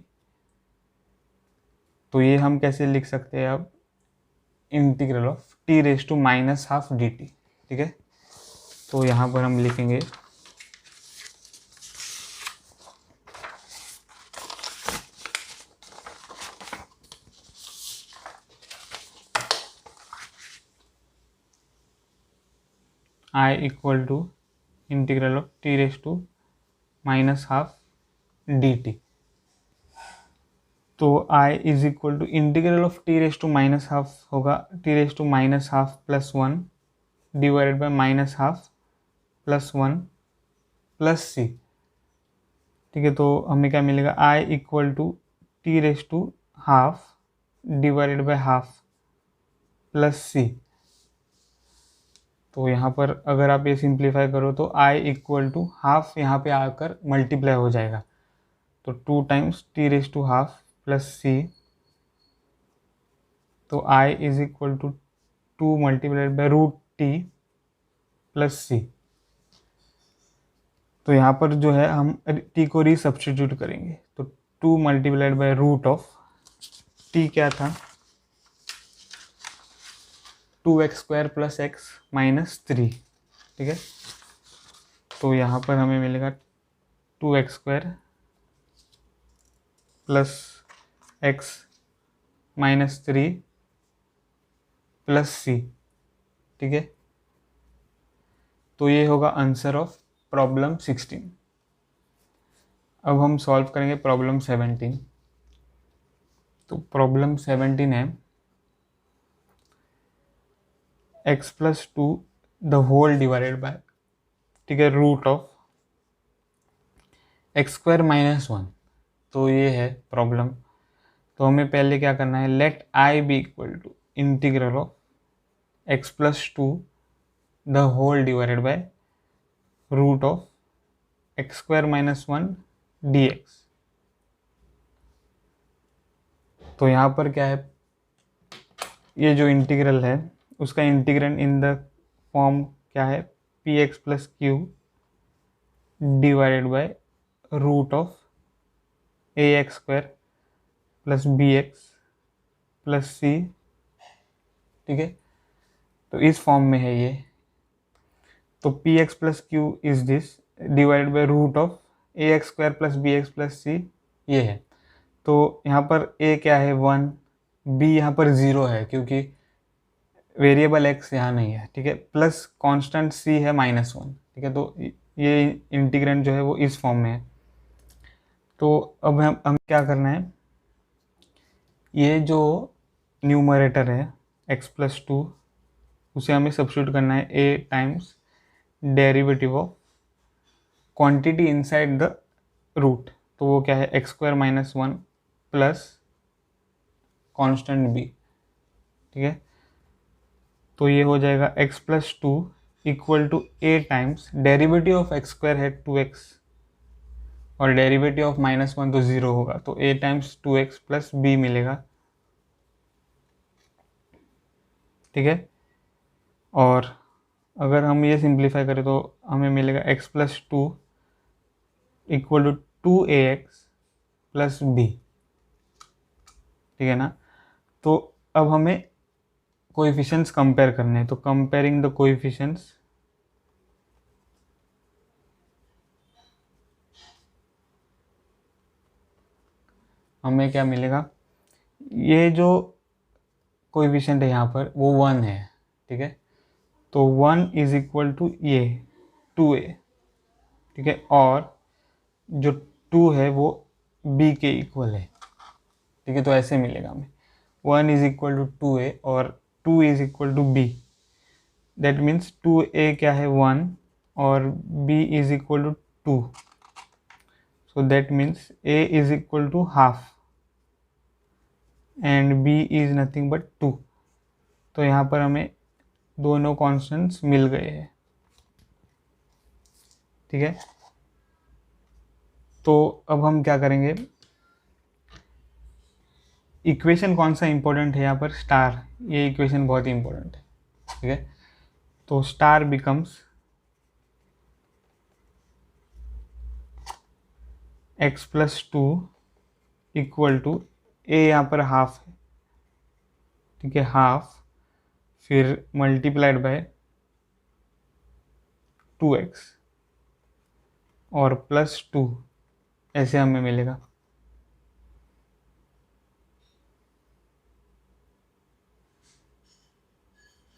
तो ये हम कैसे लिख सकते हैं अब, integral of T raise to minus half dt, ठीक है। तो यहाँ पर हम लिखेंगे I equal to integral of T raise to minus half dt। तो I is equal to integral of T raise to minus half होगा T raise to minus half plus 1 divided by minus half plus 1 plus c, ठीक है। तो हमें क्या मिलेगा, I equal to t raise to half divided by half plus c। तो यहाँ पर अगर आप ये सिंप्लीफाई करो तो I इक्वल टू हाफ यहाँ पे आकर मल्टीप्लाई हो जाएगा, तो 2 times t raise to half plus c, तो I is equal to 2 multiplied by root t plus c। तो यहाँ पर जो है हम t को रीसब्स्टिट्यूट करेंगे, तो 2 multiplied by root of t क्या था 2x² + x - 3, ठीक है। तो यहाँ पर हमें मिलेगा 2x² + x - 3 + c, ठीक है। तो ये होगा आंसर ऑफ प्रॉब्लम 16। अब हम सॉल्व करेंगे प्रॉब्लम 17। तो प्रॉब्लम 17 है x + 2 the whole divided by, ठीक है, रूट ऑफ x² - 1। तो ये है प्रॉब्लम। तो हमें पहले क्या करना है, let i be equal to integral of x + 2 the whole divided by root of x² - 1 dx। तो यहाँ पर क्या है, ये जो इंटीग्रल है उसका इंटीग्रेंड इन द फॉर्म क्या है, px + q divided by root of ax² + bx + c, ठीक है। तो इस फॉर्म में है ये। तो px + q is this divided by root of ax² + bx + c, ये है। तो यहाँ पर a क्या है 1, b यहाँ पर 0 है क्योंकि वेरिएबल x यहाँ नहीं है, ठीक है, प्लस कांस्टेंट c है -1, ठीक है। तो ये इंटीग्रेंड जो है वो इस फॉर्म में है। तो अब हम क्या करना है, ये जो न्यूमरेटर है x + 2 उसे हमें सब्स्टिट्यूट करना है a times derivative of quantity inside the root. तो वो क्या है, x² - 1 प्लस कांस्टेंट b, ठीक है। तो ये हो जाएगा x + 2 equal to a times derivative of x² है 2x और डेरिवेटिव ऑफ -1 तो 0 होगा, तो a टाइम्स 2x + b मिलेगा, ठीक है। और अगर हम ये सिंप्लीफाई करें तो हमें मिलेगा x + 2 equal to 2ax + b, ठीक है ना। तो अब हमें कोएफिशिएंट्स कंपेयर करने हैं। तो कंपेयरिंग द कोएफिशिएंट्स, हमें क्या मिलेगा, ये जो कोएफिशिएंट है यहाँ पर वो 1 है, ठीक है। तो 1 इज इक्वल टू ये 2a, ठीक है। और जो 2 है वो b के इक्वल है, ठीक है। तो ऐसे मिलेगा हमें 1 इज इक्वल टू 2a और 2 is equal to b। That means 2a क्या है 1 और b is equal to 2। So that means a is equal to half and b is nothing but 2। तो यहाँ पर हमें दोनों कॉन्स्टेंट्स मिल गए हैं, ठीक है। तो अब हम क्या करेंगे, इक्वेशन कौन सा इंपॉर्टेंट है यहाँ पर, स्टार, ये इक्वेशन बहुत ही इंपॉर्टेंट है, ठीक है। तो star becomes x + 2 equal to a, यहाँ पर हाफ है, ठीक है, हाफ, फिर मल्टीप्लाइड बाय 2x और +2, ऐसे हमें मिलेगा,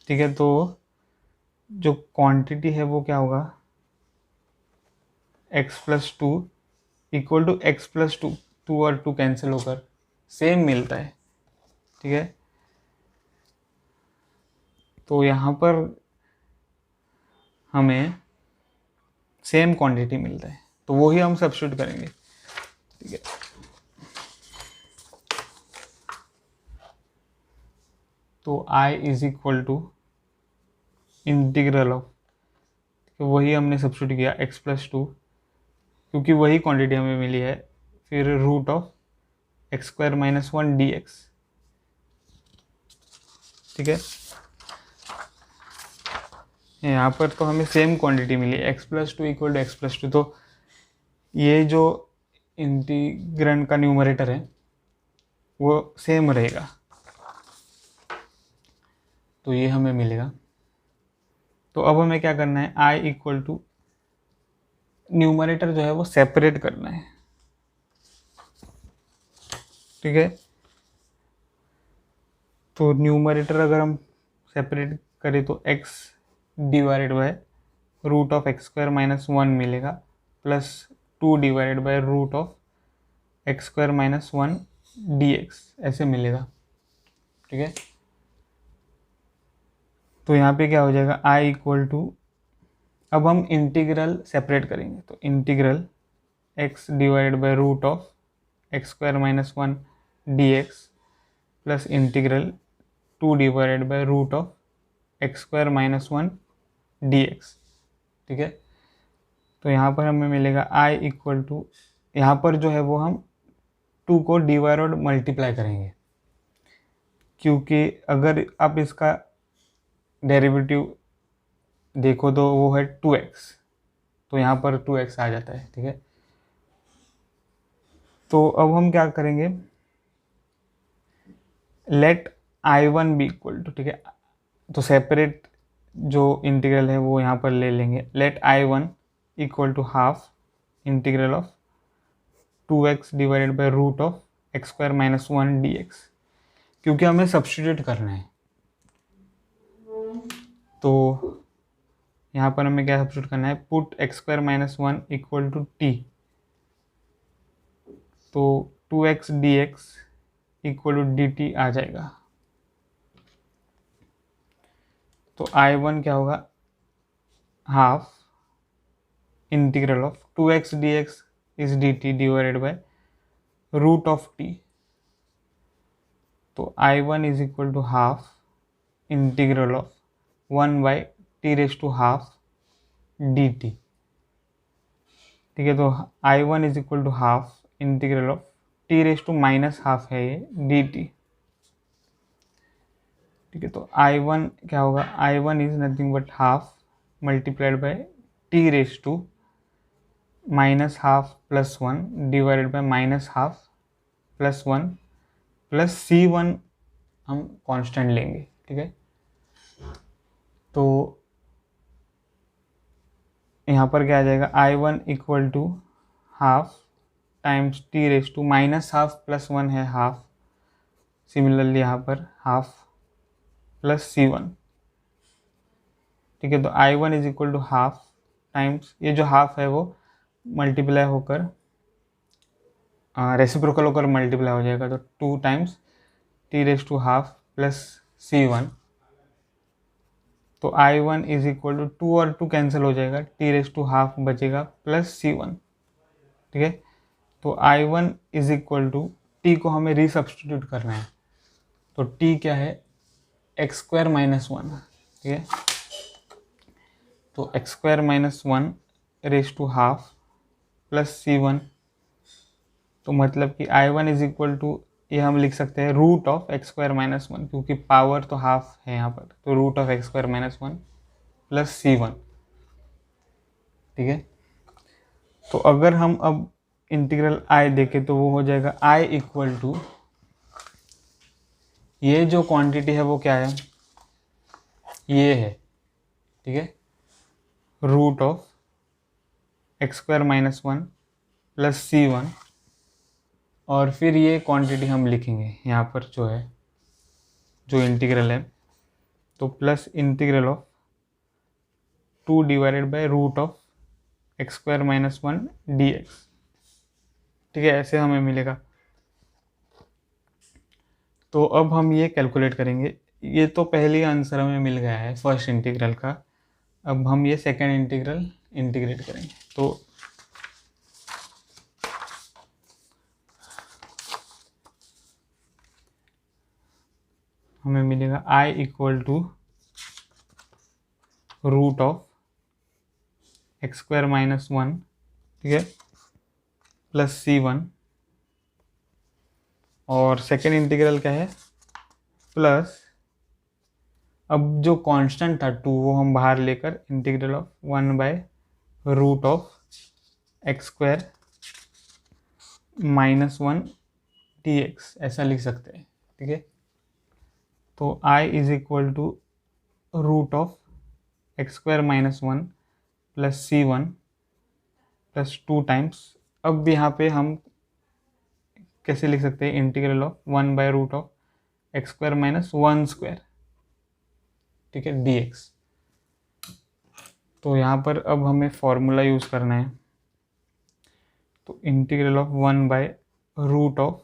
ठीक है। तो जो क्वांटिटी है वो क्या होगा, x + 2 इक्वल टू x + 2, 2 और 2 कैंसिल होकर सेम मिलता है, ठीक है। तो यहाँ पर हमें सेम क्वांटिटी मिलता है, तो वो ही हम सब्स्टिट्यूट करेंगे, ठीक है। तो i is equal to integral of, वही हमने सब्स्टिट्यूट किया x + 2 क्योंकि वही क्वांटिटी हमें मिली है, फिर रूट ऑफ x² - 1 dx, ठीक है। यहाँ पर तो हमें सेम क्वांटिटी मिली x + 2 इक्वल टू x + 2। तो ये जो इंटीग्रेंड का न्यूमरेटर है वो सेम रहेगा। तो ये हमें मिलेगा। तो अब हमें क्या करना है, आई इक्वल टू न्यूमरेटर जो है वो सेपरेट करना है, ठीक है। तो न्यूमरेटर अगर हम सेपरेट करें तो x divided by root of x square minus 1 मिलेगा, plus 2 divided by root of x square minus 1 dx ऐसे मिलेगा, ठीक है। तो यहाँ पे क्या हो जाएगा, i इक्वल टू, अब हम इंटीग्रल सेपरेट करेंगे, तो integral x divided by root of x square minus 1 dx plus integral 2 divided by root of x square minus 1 dx, ठीक है। तो यहाँ पर हमें मिलेगा i इक्वल टू, यहाँ पर जो है वो हम 2 को डिवाइड और मल्टीप्लाई करेंगे, क्योंकि अगर आप इसका डेरिवेटिव देखो तो वो है 2x, तो यहाँ पर 2x आ जाता है, ठीक है। तो अब हम क्या करेंगे, late I1 be equal to, ठीक है। तो सेपरेट जो इंटीग्रल है वो यहाँ पर ले लेंगे, let I1 equal to half integral of 2x divided by root of x square minus 1 dx, क्योंकि हमें सब्स्टिट्यूट करना है। तो यहाँ पर हमें क्या सब्स्टिट्यूट करना है, put x square minus 1 equal to t, तो 2x dx equal to dt आ जाएगा। तो I1 क्या होगा, half integral of 2x dx is dt divided by root of t, तो I1 is equal to half integral of 1 by t raise to half dt, ठीक है। तो I1 is equal to half integral of t raise to minus half है ये dt, ठीक है। तो I1 क्या होगा, I1 is nothing but half multiplied by t raise to minus half plus 1 divided by minus half plus 1 plus C1 हम कांस्टेंट लेंगे, ठीक है। तो यहाँ पर क्या आ जाएगा, I1 equal to half times t raise to minus half plus 1 है हाफ, सिमिलरली यहाँ पर हाफ प्लस C1, ठीक है। तो I1 is equal to half times, ये जो हाफ है वो मल्टीप्लाई होकर रेसिप्रोकल होकर मल्टीप्लाई हो जाएगा, तो 2 times t raise to half plus C1, तो I1 इज इक्वल टू 2 और 2 कैंसिल हो जाएगा, टी रेज टू हाफ बचेगा प्लस C1, ठीक है। तो I1 is equal to, T को हमें रीसब्स्टिट्यूट करना है, तो टी क्या है, एक्स स्क्वायर माइनस 1, ठीक है। तो x square minus 1 raise to half plus C1, तो मतलब कि I1 इज इक्वल टू, ये हम लिख सकते हैं root of x square minus 1, क्योंकि पावर तो हाफ है यहाँ पर, तो root of x square minus 1 plus C1, ठीक है। तो अगर हम अब इंटीग्रल I देखें तो वो हो जाएगा I इक्वल टू, ये जो क्वांटिटी है वो क्या है, ये है, ठीक है, root of x square minus 1 plus C1, और फिर ये क्वांटिटी हम लिखेंगे यहाँ पर जो है, जो इंटीग्रल है, तो plus integral of 2 divided by root of x square minus 1 dx, ठीक है, ऐसे हमें मिलेगा। तो अब हम ये कैलकुलेट करेंगे, ये तो पहले आंसर हमें मिल गया है फर्स्ट इंटीग्रल का, अब हम ये सेकंड इंटीग्रल इंटीग्रेट करेंगे। तो हमें मिलेगा I equal to root of x square minus 1, ठीक है, प्लस C1, और सेकेंड इंटीग्रल क्या है, प्लस, अब जो कांस्टेंट था 2 वो हम बाहर लेकर integral of 1 by root of x square minus 1 dx ऐसा लिख सकते हैं, ठीक है। तो I is equal to root of x square minus one plus c one plus two times, अब यहाँ पे हम कैसे लिख सकते हैं, integral of one by root of x square minus one square, ठीक है, डी एक्स। तो यहाँ पर अब हमें फॉर्मूला यूज़ करना है। तो integral of one by root of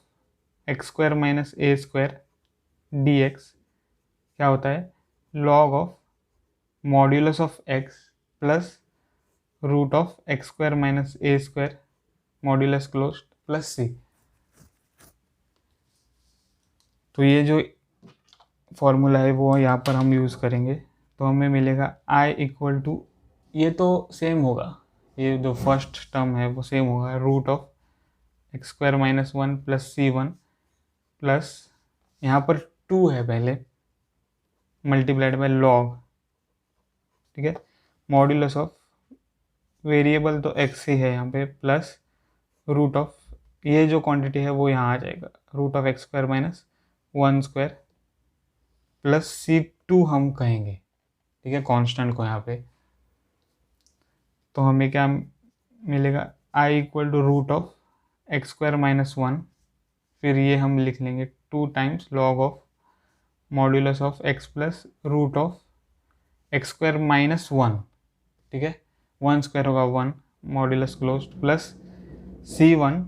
x square minus A square D X क्या होता है, log of modulus of x plus root of x square minus A square modulus closed plus सी। तो ये जो फॉर्मूला है वो यहाँ पर हम यूज़ करेंगे, तो हमें मिलेगा आई इक्वल टू, ये तो सेम होगा, ये जो फर्स्ट टर्म है वो सेम होगा, root of x square minus one plus c one plus यहाँ पर टू है पहले मल्टीप्लाइड बाय लॉग, ठीक है, मॉड्यूलस ऑफ वेरिएबल तो एक्स ही है यहाँ पे प्लस रूट ऑफ ये जो क्वांटिटी है वो यहाँ आ जाएगा, root of x square minus one square plus c two हम कहेंगे, ठीक है, कांस्टेंट को यहाँ पे। तो हमें क्या मिलेगा, I equal to root of x square minus one, फिर ये हम लिख लेंगे two times log of modulus of x plus root of x square minus one, ठीक है, वन स्क्वायर होगा one modulus closed plus c one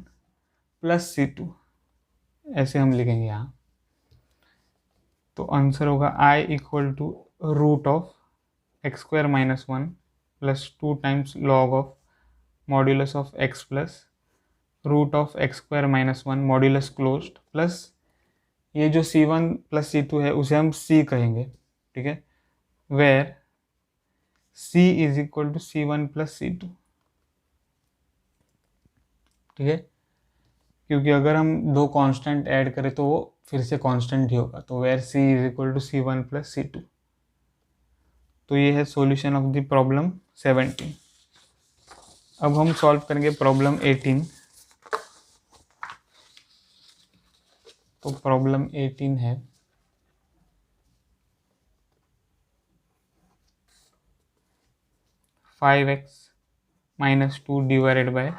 plus c two, ऐसे हम लिखेंगे यहाँ। तो आंसर होगा I equal to root of x square minus one plus two times log of modulus of x plus root of x square minus one modulus closed plus ये जो c one plus c two है उसे हम सी कहेंगे, ठीक है, where c is equal to c one plus c two, ठीक है, क्योंकि अगर हम दो कांस्टेंट ऐड करें तो वो फिर से कांस्टेंट ही होगा, तो where c is equal to c one plus c two. तो ये है सॉल्यूशन ऑफ द प्रॉब्लम 17। अब हम सॉल्व करेंगे प्रॉब्लम 18। तो प्रॉब्लम 18 है 5x minus two divided by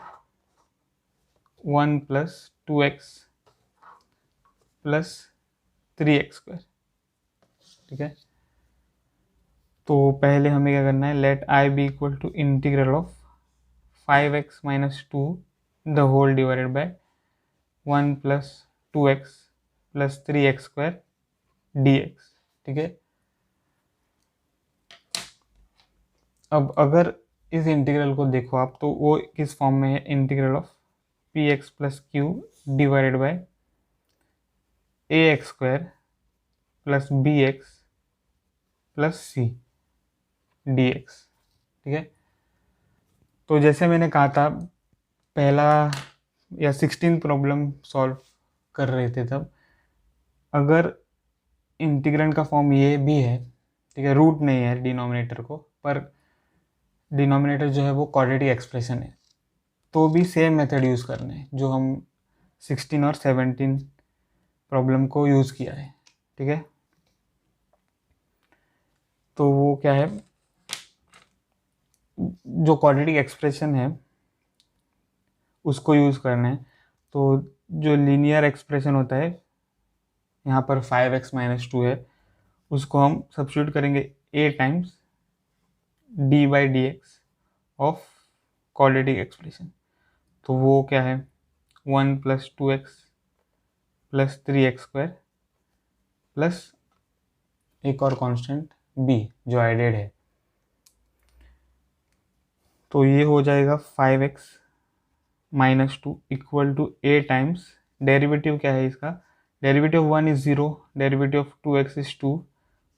1 plus 2x plus 3x square, ठीक है। तो पहले हमें क्या करना है, let I B equal to integral of 5x minus two the whole divided by 1 plus 2x plus 3x square dx, ठीक है। अब अगर इस इंटीग्रल को देखो आप तो वो किस फॉर्म में है, integral of p x plus q divided by a x square plus B x plus c d x, ठीक है। तो जैसे मैंने कहा था पहला या 16 प्रॉब्लम सॉल्व कर रहे थे तब, अगर इंटीग्रेंड का फॉर्म ये भी है, ठीक है, रूट नहीं है डिनोमिनेटर को, पर डिनोमिनेटर जो है वो क्वाड्रेटिक एक्सप्रेशन है, तो भी सेम मेथड यूज़ करना है जो हम 16 और 17 प्रॉब्लम को यूज़ किया है, ठीक है। तो वो क्या है, जो क्वाड्रेटिक एक्सप्रेशन है उसको यूज़ करना है। तो जो लीनियर एक्सप्रेशन होता है यहाँ पर 5x माइनस टू है, उसको हम सब्स्टिट्यूट करेंगे a times D by D x of quadratic expression. तो वो क्या है, 1 plus 2x plus 3x square plus एक और कांस्टेंट b जो एडेड है। तो ये हो जाएगा 5x minus two equal to a times, derivative क्या है इसका, derivative 1 is 0, derivative of 2x is 2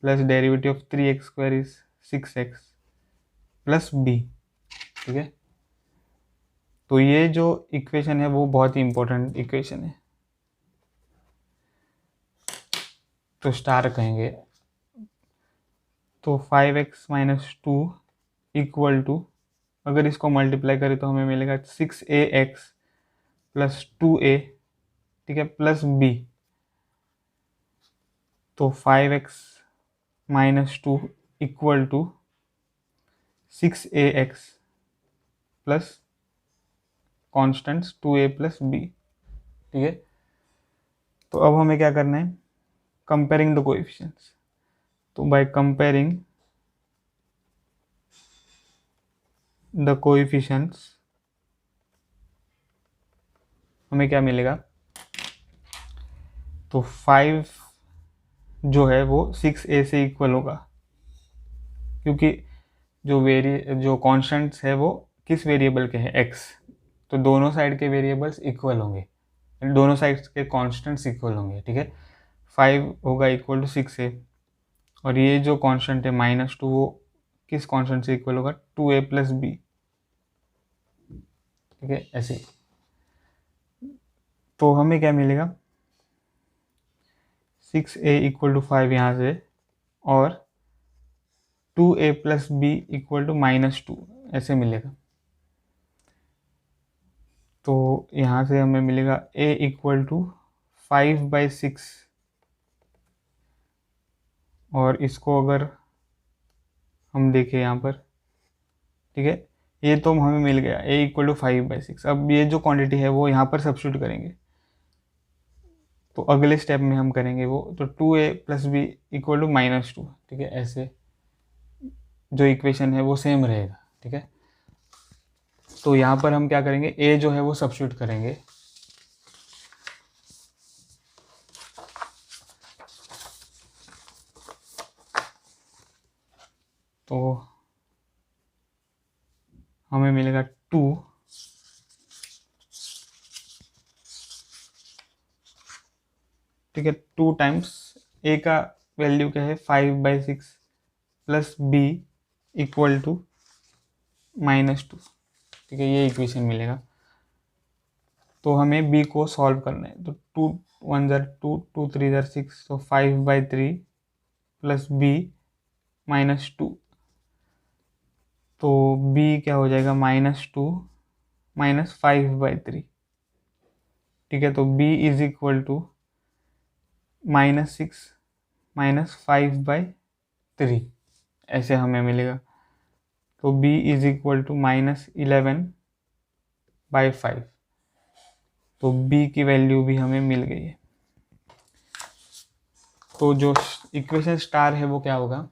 plus derivative of 3x square is 6x plus b, ठीक है। तो ये जो इक्वेशन है वो बहुत ही इंपॉर्टेंट इक्वेशन है, तो स्टार कहेंगे। तो 5x minus two equal to, अगर इसको मल्टीप्लाई करें तो हमें मिलेगा 6ax प्लस 2a, ठीक है, प्लस b। तो 5x minus two equal to 6ax plus constants 2a plus b. ठीक है, तो अब हमें क्या करना है, कंपेयरिंग द कोएफिशिएंट्स। तो बाय कंपेयरिंग द कोएफिशिएंट्स हमें क्या मिलेगा, तो 5 जो है वो 6a से इक्वल होगा, क्योंकि जो कॉन्स्टेंट्स है वो किस वेरिएबल के हैं, x। तो दोनों साइड के वेरिएबल्स इक्वल होंगे, दोनों साइड के कॉन्स्टेंट्स इक्वल होंगे। ठीक है, 5 होगा इक्वल टू 6a, और ये जो कांस्टेंट है -2 वो किस कांस्टेंट से इक्वल होगा, 2a प्लस बी। ठीक है, ऐसे। तो हमें क्या मिलेगा, 6a इक्वल टू 5 यहाँ से, और 2a plus b equal to -2 ऐसे मिलेगा। तो यहाँ से हमें मिलेगा a इक्वल टू 5/6, और इसको अगर हम देखें यहाँ पर, ठीक है, ये तो हमें मिल गया a इक्वल टू 5/6। अब ये जो क्वांटिटी है वो यहाँ पर सब्स्टिट्यूट करेंगे, तो अगले स्टेप में हम करेंगे वो, तो 2a plus b equal to -2। ठीक है, ऐसे जो इक्वेशन है वो सेम रहेगा। ठीक है, तो यहाँ पर हम क्या करेंगे, a जो है वो सब्स्टिट्यूट करेंगे, तो हमें मिलेगा 2 ठीक है, 2 टाइम्स a का वैल्यू क्या है 5/6 प्लस b इक्वल टू -2। ठीक है, ये इक्वेशन मिलेगा। तो हमें b को सॉल्व करना है, तो 2 1 ज़र 2 2 3 ज़र 6, तो 5/3 प्लस b -2, तो b क्या हो जाएगा, -2 माइनस 5/3। ठीक है, तो b is equal to -6 minus 5/3 ऐसे हमें मिलेगा। तो b इज इक्वल टू -11/5। तो b की वैल्यू भी हमें मिल गई है। तो जो इक्वेशन स्टार है वो क्या होगा,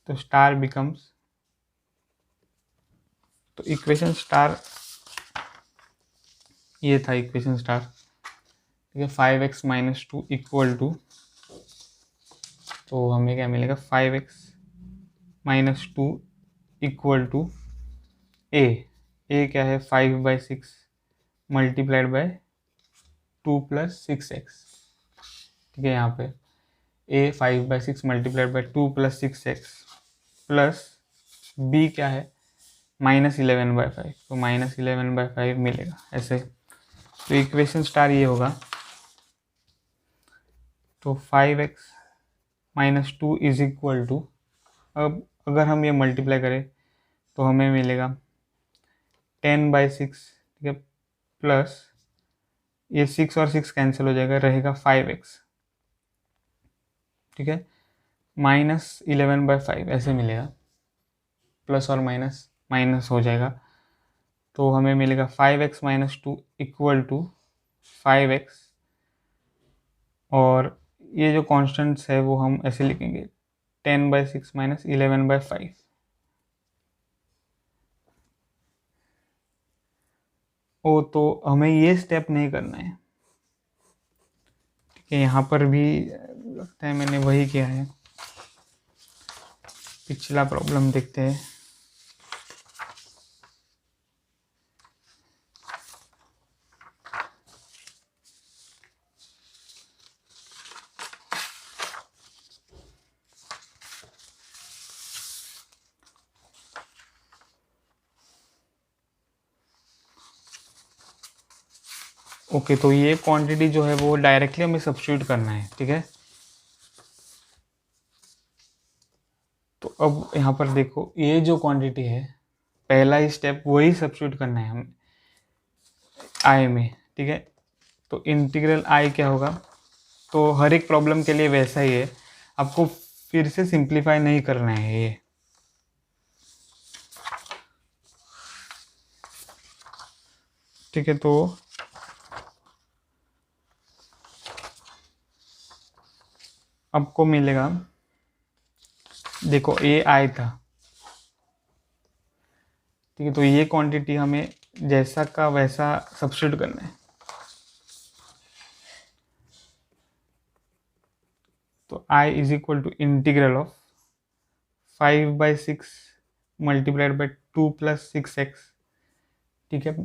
तो स्टार बिकम्स, तो इक्वेशन स्टार ये था इक्वेशन स्टार। ठीक है, 5x - 2 इक्वल टू, तो हमें क्या मिलेगा, 5x - 2 इक्वल टू a क्या है 5/6 मल्टीप्लाइड बाय 2 प्लस 6x। ठीक है, यहाँ पे a 5/6 multiplied by 2 plus 6x plus b क्या है -11/5, तो -11/5 मिलेगा ऐसे। तो इक्वेशन स्टार ये होगा, तो 5x - 2 इज इक्वल टू, अब अगर हम ये मल्टीप्लाई करें तो हमें मिलेगा 10/6। ठीक है, प्लस ये 6 और 6 कैंसिल हो जाएगा, रहेगा 5x। ठीक है, -11/5 ऐसे मिलेगा, प्लस और माइनस माइनस हो जाएगा। तो हमें मिलेगा 5x - 2 इक्वल टू 5x, और ये जो कॉन्स्टेंट्स है वो हम ऐसे लिखेंगे 10/6 माइनस 11/5। ओ, तो हमें ये स्टेप नहीं करना है। ठीक है, यहाँ पर भी लगता है मैंने वही किया है, पिछला प्रॉब्लम देखते हैं। ओके, तो ये क्वांटिटी जो है वो डायरेक्टली हमें सब्स्टिट्यूट करना है। ठीक है, तो अब यहाँ पर देखो, ये जो क्वांटिटी है, पहला ही स्टेप वही सब्स्टिट्यूट करना है हमें आई में। ठीक है, तो इंटीग्रल आई क्या होगा, तो हर एक प्रॉब्लम के लिए वैसा ही है, आपको फिर से सिंप्लीफाई नहीं करना है ये। ठीक है, तो आपको मिलेगा, देखो ए आई था, ठीक है, तो ये क्वांटिटी हमें जैसा का वैसा सब्स्टिट्यूट करना है। तो i is equal to integral of 5/6 multiplied by 2 + 6x, ठीक है,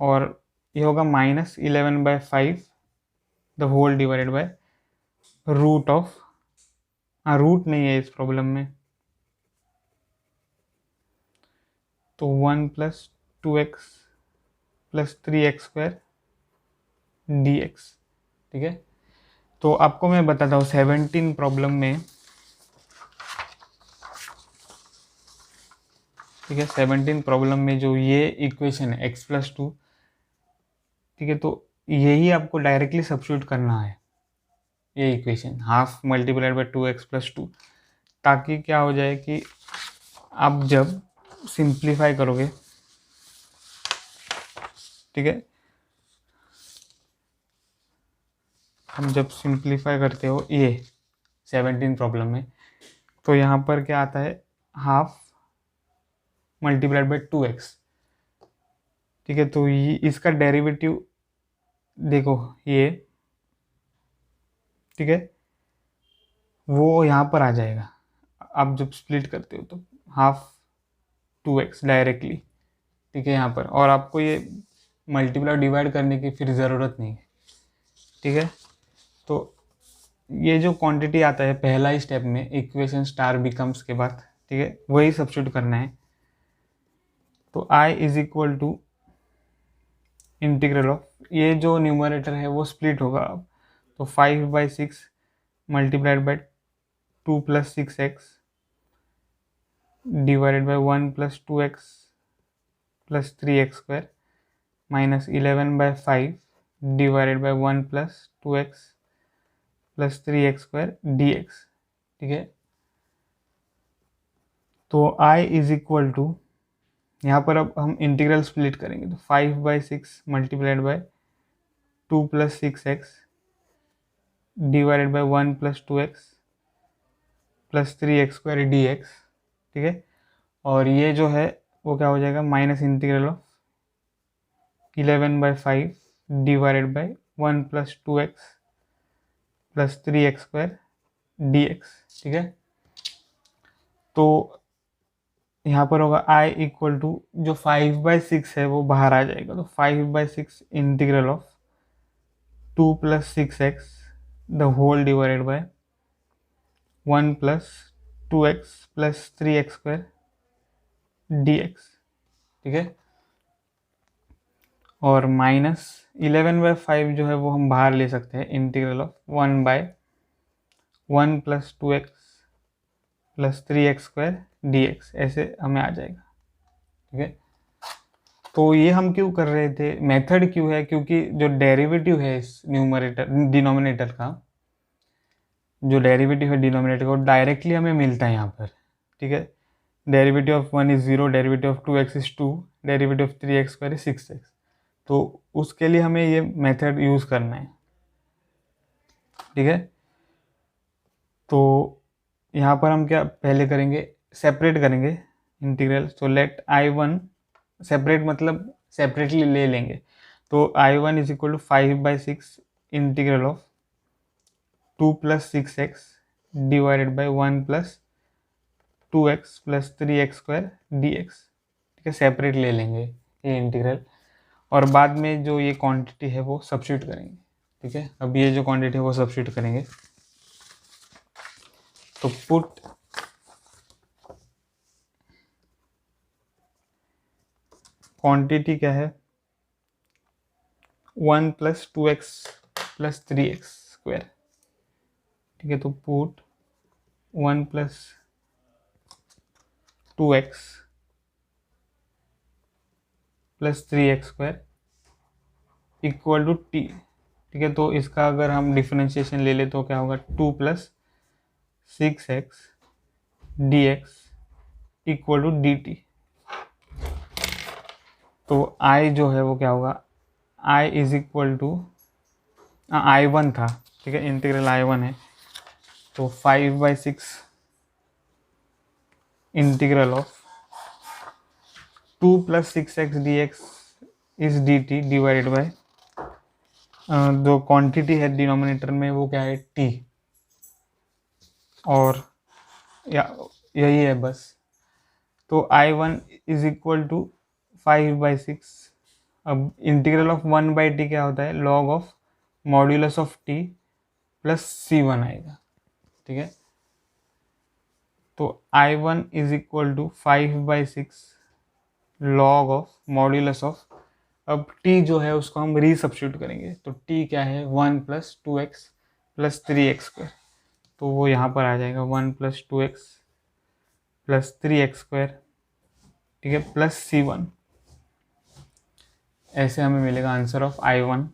और ये होगा -11/5 the whole divided by root of, हाँ रूट नहीं है इस प्रॉब्लम में, तो 1 + 2x + 3x² dx, ठीक है। तो आपको मैं बताता हूँ 17 प्रॉब्लम में, ठीक है, 17 प्रॉब्लम में जो ये इक्वेशन है x + 2, ठीक है, तो यही आपको डायरेक्टली सब्स्टिट्यूट करना है, ये इक्वेशन 1/2 मल्टीप्लाइड बाई 2x + 2, ताकि क्या हो जाए कि आप जब सिंप्लीफाई करोगे, ठीक है, हम जब सिंप्लीफाई करते हो ये 17 प्रॉब्लम में, तो यहाँ पर क्या आता है 1/2 मल्टीप्लाइड बाई 2x, ठीक है, तो ये इसका डेरिवेटिव देखो ये, ठीक है, वो यहाँ पर आ जाएगा, आप जब स्प्लिट करते हो तो 1/2 2x डायरेक्टली, ठीक है, यहाँ पर, और आपको ये मल्टीप्लाई डिवाइड करने की फिर ज़रूरत नहीं है, ठीक है। तो ये जो क्वांटिटी आता है पहला ही स्टेप में इक्वेशन स्टार बिकम्स के बाद, ठीक है, वही सब्स्टिट्यूट करना है। तो i is equal to integral of, ये जो न्यूमरेटर है वो स्प्लिट होगा अब, तो 5/6 multiplied by 2 + 6x divided by 1 + 2x + 3x² -11/5 divided by 1 + 2x + 3x² dx, ठीक है। तो i इज इक्वल टू, यहाँ पर अब हम इंटीग्रल स्प्लिट करेंगे, तो 5/6 multiplied by 2 + 6x divided by 1 + 2x + 3x² dx, ठीक है, और ये जो है वो क्या हो जाएगा minus integral of 11/5 divided by 1 + 2x + 3x² dx, ठीक है। तो यहाँ पर होगा i इक्वल टू, जो 5/6 है वो बाहर आ जाएगा, तो 5/6 integral of 2 + 6x the whole divided by 1 + 2x + 3x² dx, ठीक है, और -11/5 जो है वो हम बाहर ले सकते हैं, integral of 1/1 + 2x + 3x² dx, ऐसे हमें आ जाएगा, ठीक है। तो ये हम क्यों कर रहे थे, मेथड क्यों है, क्योंकि जो डेरिवेटिव है इस न्यूमरेटर डिनोमिनेटर का, जो डेरिवेटिव है डिनोमिनेटर का, वो डायरेक्टली हमें मिलता है यहाँ पर, ठीक है। Derivative of 1 is 0, derivative of 2x is 2, derivative of 3x² is 6x, तो उसके लिए हमें ये मेथड यूज़ करना है, ठीक है। तो यहाँ पर हम क्या पहले करेंगे, सेपरेट करेंगे इंटीग्रल, तो लेट I1 सेपरेट मतलब सेपरेटली ले लेंगे, तो I1 is equal to 5/6 integral of 2 + 6x divided by 1 + 2x + 3x² dx, ठीक है, सेपरेट ले लेंगे ये इंटीग्रल, और बाद में जो ये क्वांटिटी है वो सब्स्टिट्यूट करेंगे, ठीक है। अब ये जो क्वांटिटी है वो सब्स्टिट्यूट करेंगे, तो पुट क्वांटिटी क्या है 1 + 2x + 3x², ठीक है, तो put 1 + 2x + 3x² equal to t, ठीक है, तो इसका अगर हम डिफरेंशिएशन ले ले तो क्या होगा 2 + 6x dx equal to dt। तो I जो है वो क्या होगा, I is equal to I1 था, ठीक है, इंटीग्रल I1 है, तो 5/6 integral of 2 + 6x dx is dt divided by जो क्वांटिटी है डिनोमिनेटर में वो क्या है, t, और यही है बस। तो I1 इज इक्वल टू 5/6। अब इंटीग्रल ऑफ 1/t क्या होता है, log of modulus of t plus C1 आएगा, ठीक है। तो I1 is equal to 5/6 log of modulus of, अब t जो है उसको हम रीसब्स्टिट्यूट करेंगे, तो t क्या है 1 + 2x + 3x², तो वो यहाँ पर आ जाएगा 1 + 2x + 3x², ठीक है, प्लस C1। ऐसे हमें मिलेगा आंसर ऑफ I1।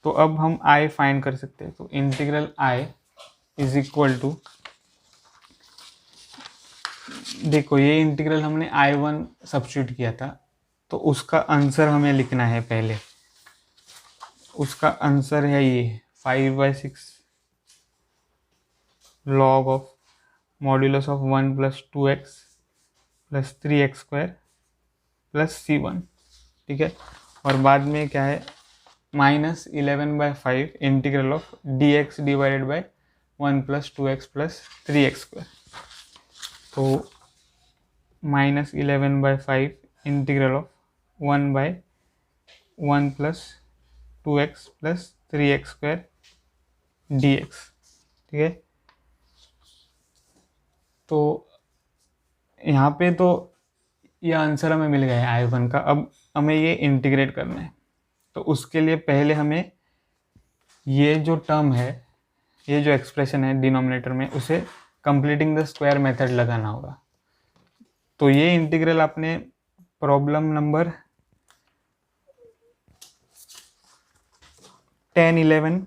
तो अब हम I फाइंड कर सकते हैं, तो integral I is equal to, देखो ये इंटीग्रल हमने I1 सब्स्टिट्यूट किया था, तो उसका आंसर हमें लिखना है पहले। उसका आंसर है ये 5/6 log of modulus of 1 + 2x + 3x² plus C1, ठीक है। और बाद में क्या है, -11/5 integral of dx divided by 1 + 2x + 3x²। तो -11/5 integral of 1/1 + 2x + 3x² dx, ठीक है। तो यहाँ पे तो ये आंसर हमें मिल गया है I1 का। अब हमें ये इंटीग्रेट करना है, तो उसके लिए पहले हमें ये जो टर्म है, ये जो एक्सप्रेशन है डिनोमिनेटर में, उसे कंप्लीटिंग द स्क्वायर मेथड लगाना होगा। तो ये इंटीग्रल आपने प्रॉब्लम नंबर 10, 11,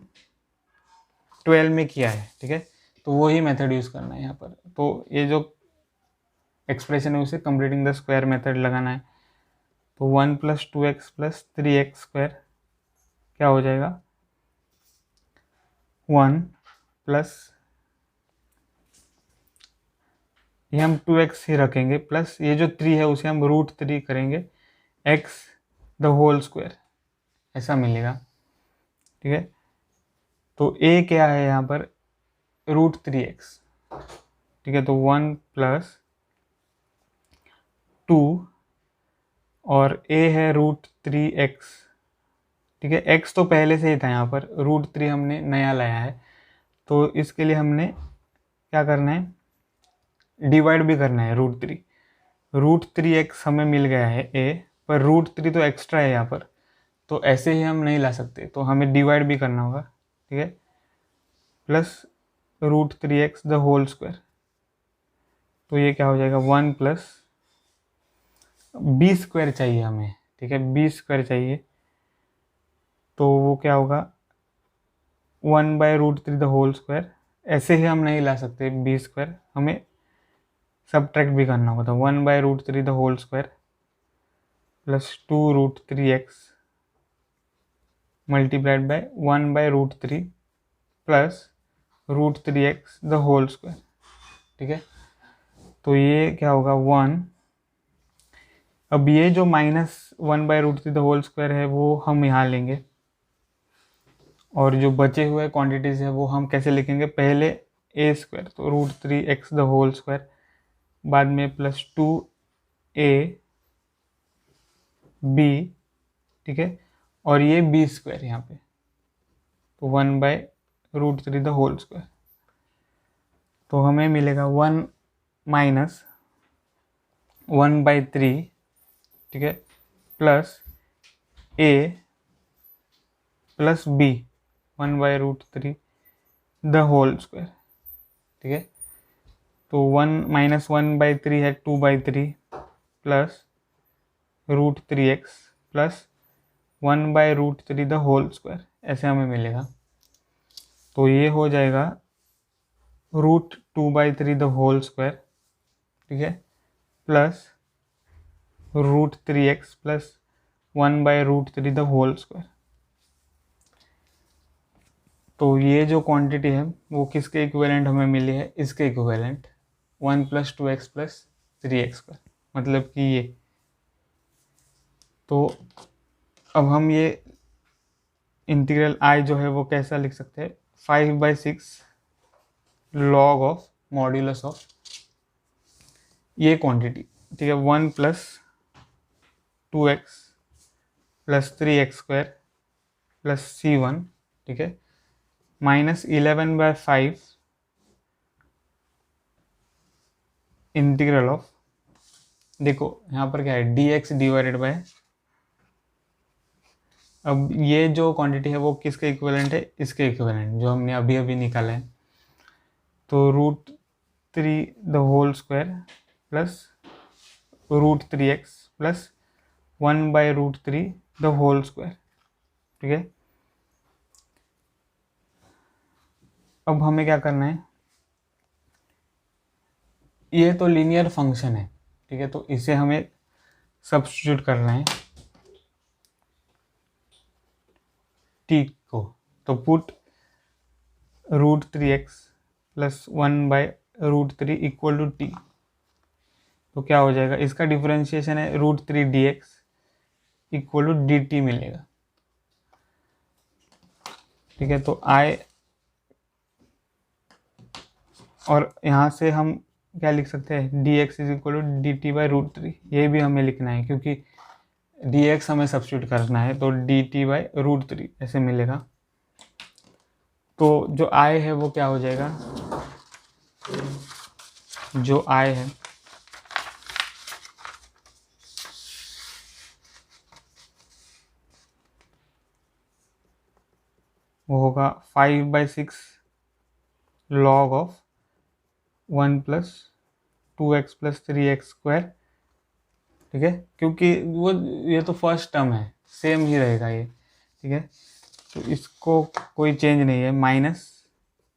12 में किया है, ठीक है। तो वही मेथड यूज़ करना है यहाँ पर। तो ये जो एक्सप्रेशन है उसे कंप्लीटिंग द स्क्वायर मेथड लगाना है। तो 1 + 2x + 3x² क्या हो जाएगा, 1 प्लस, ये हम 2x ही रखेंगे, प्लस ये जो 3 है उसे हम √3 करेंगे, x द होल स्क्वायर, ऐसा मिलेगा, ठीक है। तो a क्या है यहाँ पर, √3x, ठीक है। तो 1 + 2 और a है √3x, ठीक है। x तो पहले से ही था यहाँ पर, √3 हमने नया लाया है, तो इसके लिए हमने क्या करना है, डिवाइड भी करना है √3। √3x हमें मिल गया है a, पर √3 तो एक्स्ट्रा है यहाँ पर, तो ऐसे ही हम नहीं ला सकते, तो हमें डिवाइड भी करना होगा, ठीक है। Plus √3x the whole square, तो ये क्या हो जाएगा, 1 + b² चाहिए हमें, ठीक है, b² चाहिए, तो वो क्या होगा 1/√3 द होल स्क्वायर। ऐसे ही हम नहीं ला सकते b², हमें सब्ट्रैक्ट भी करना होगा, तो 1/√3 the whole square plus 2√3x multiplied by 1/√3 plus √3x the whole square, ठीक है। तो ये क्या होगा 1। अब ये जो -1/√3 द होल स्क्वायर है वो हम यहाँ लेंगे, और जो बचे हुए क्वांटिटीज़ है वो हम कैसे लिखेंगे, पहले a², तो √3x द होल स्क्वायर, बाद में प्लस 2ab, ठीक है, और ये b² यहाँ पे, तो 1/√3 द होल स्क्वायर। तो हमें मिलेगा 1 - 1/3, ठीक है, plus a plus b 1/√3 the whole square, ठीक है। तो 1 - 1/3 है 2/3 plus √3x plus 1/√3 the whole square, ऐसे हमें मिलेगा। तो ये हो जाएगा 2/3 द होल स्क्वायर, ठीक है, plus √3x plus 1/√3 the whole square. तो ये जो क्वांटिटी है वो किसके इक्विवेलेंट हमें मिली है, इसके इक्विवेलेंट 1 + 2x + 3x², मतलब कि ये। तो अब हम ये इंटीग्रल आई जो है वो कैसा लिख सकते हैं, 5/6 log ऑफ मॉड्यूलस ऑफ ये क्वांटिटी, ठीक है, 1 + 2x + 3x² + c1, ठीक है, -11/5 इंटीग्रल ऑफ, देखो यहाँ पर क्या है, dx डिवाइडेड बाय, अब ये जो क्वांटिटी है वो किसके इक्विवेलेंट है, इसके इक्विवेलेंट जो हमने अभी अभी निकाला है। तो √3 the whole square plus √3x plus 1/√3 the whole square, ठीक है। अब हमें क्या करना है, ये तो लीनियर फंक्शन है, ठीक है, तो इसे हमें सब्स्टिट्यूट करना है t को। तो पुट √3x प्लस 1/√3 = t। तो क्या हो जाएगा, इसका डिफरेंशिएशन है √3dx = dt मिलेगा, ठीक है। तो i, और यहाँ से हम क्या लिख सकते हैं, dx = dt/√3, ये भी हमें लिखना है क्योंकि dx हमें सब्स्टिट्यूट करना है, तो dt/√3 ऐसे मिलेगा। तो जो i है वो क्या हो जाएगा, जो i है वो होगा 5/6 log ऑफ 1 + 2x + 3x², ठीक है, क्योंकि वो ये तो फर्स्ट टर्म है, सेम ही रहेगा ये, ठीक है। तो इसको कोई चेंज नहीं है,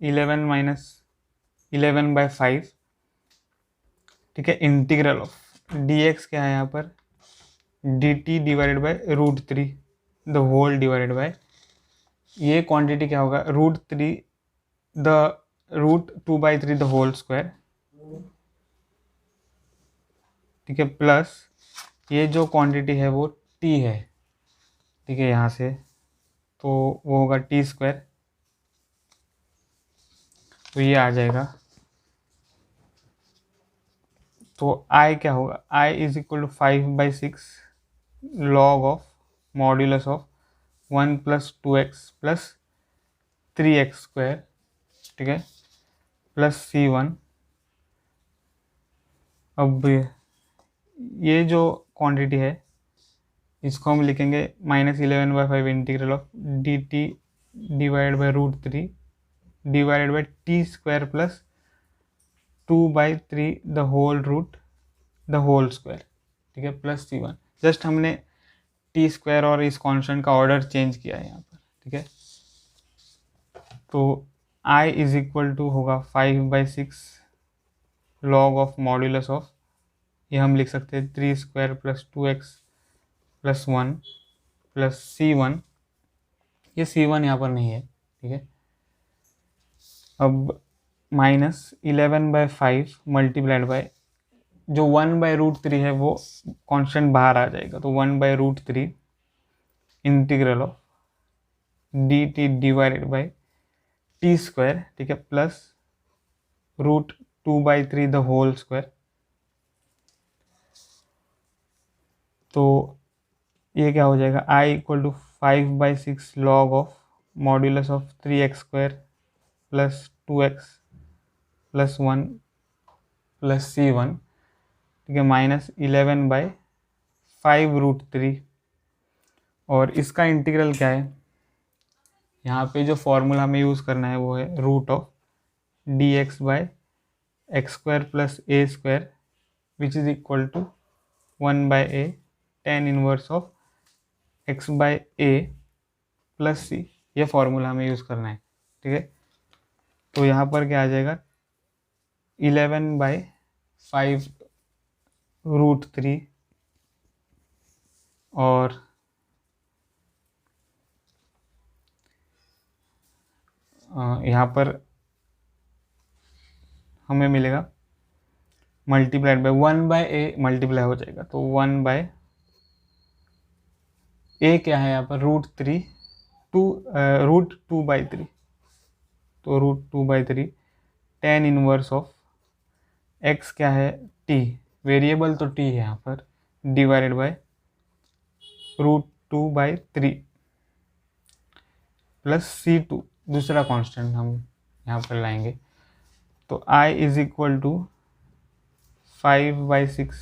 -11/5, ठीक है, इंटीग्रल ऑफ dx क्या है यहाँ पर, dt divided by √3 the whole divided by, ये क्वांटिटी क्या होगा, √3 द √2/3 द होल स्क्वायर, ठीक है, प्लस ये जो क्वांटिटी है वो t है, ठीक है, यहाँ से तो वो होगा t², तो ये आ जाएगा। तो i क्या होगा, i = 5/6 log of modulus of 1 + 2x + 3x², ठीक है, प्लस c1। अब ये जो क्वांटिटी है इसको हम लिखेंगे -11/5 integral of dt divided by √3 divided by t² plus 2/3 the whole root the whole square, ठीक है, प्लस c1। जस्ट हमने t² और इस कांस्टेंट का ऑर्डर चेंज किया है यहाँ पर, ठीक है। तो i = होगा 5/6 log ऑफ मॉड्यूलस ऑफ, ये हम लिख सकते हैं 3² + 2x + 1 प्लस c1, ये c1 यहाँ पर नहीं है, ठीक है। अब -11/5 मल्टीप्लाइड बाय, जो 1/√3 है वो कांस्टेंट बाहर आ जाएगा, तो 1/√3 integral of dt divided by t², ठीक है, प्लस √2/3 द होल स्क्वायर। तो ये क्या हो जाएगा, i = 5/6 log of modulus of 3x² plus 2x plus 1 plus c1, ठीक है, -11/5√3। और इसका इंटीग्रल क्या है, यहाँ पे जो फॉर्मूला हमें यूज़ करना है वो है √dx/x² plus a² which is equal to 1/a tan inverse of x/a plus c, ये फॉर्मूला हमें यूज़ करना है, ठीक है। तो यहाँ पर क्या आ जाएगा, 11/5√3 और यहाँ पर हमें मिलेगा मल्टीप्लाइड बाय 1/a मल्टीप्लाई हो जाएगा, तो 1/a क्या है यहाँ पर √3 √2/3, तो √2/3 tan इनवर्स ऑफ x क्या है t, वेरिएबल तो t है यहाँ पर, डिवाइडेड बाय √2/3 प्लस C2 दूसरा कांस्टेंट हम यहाँ पर लाएंगे, तो I is equal to 5/6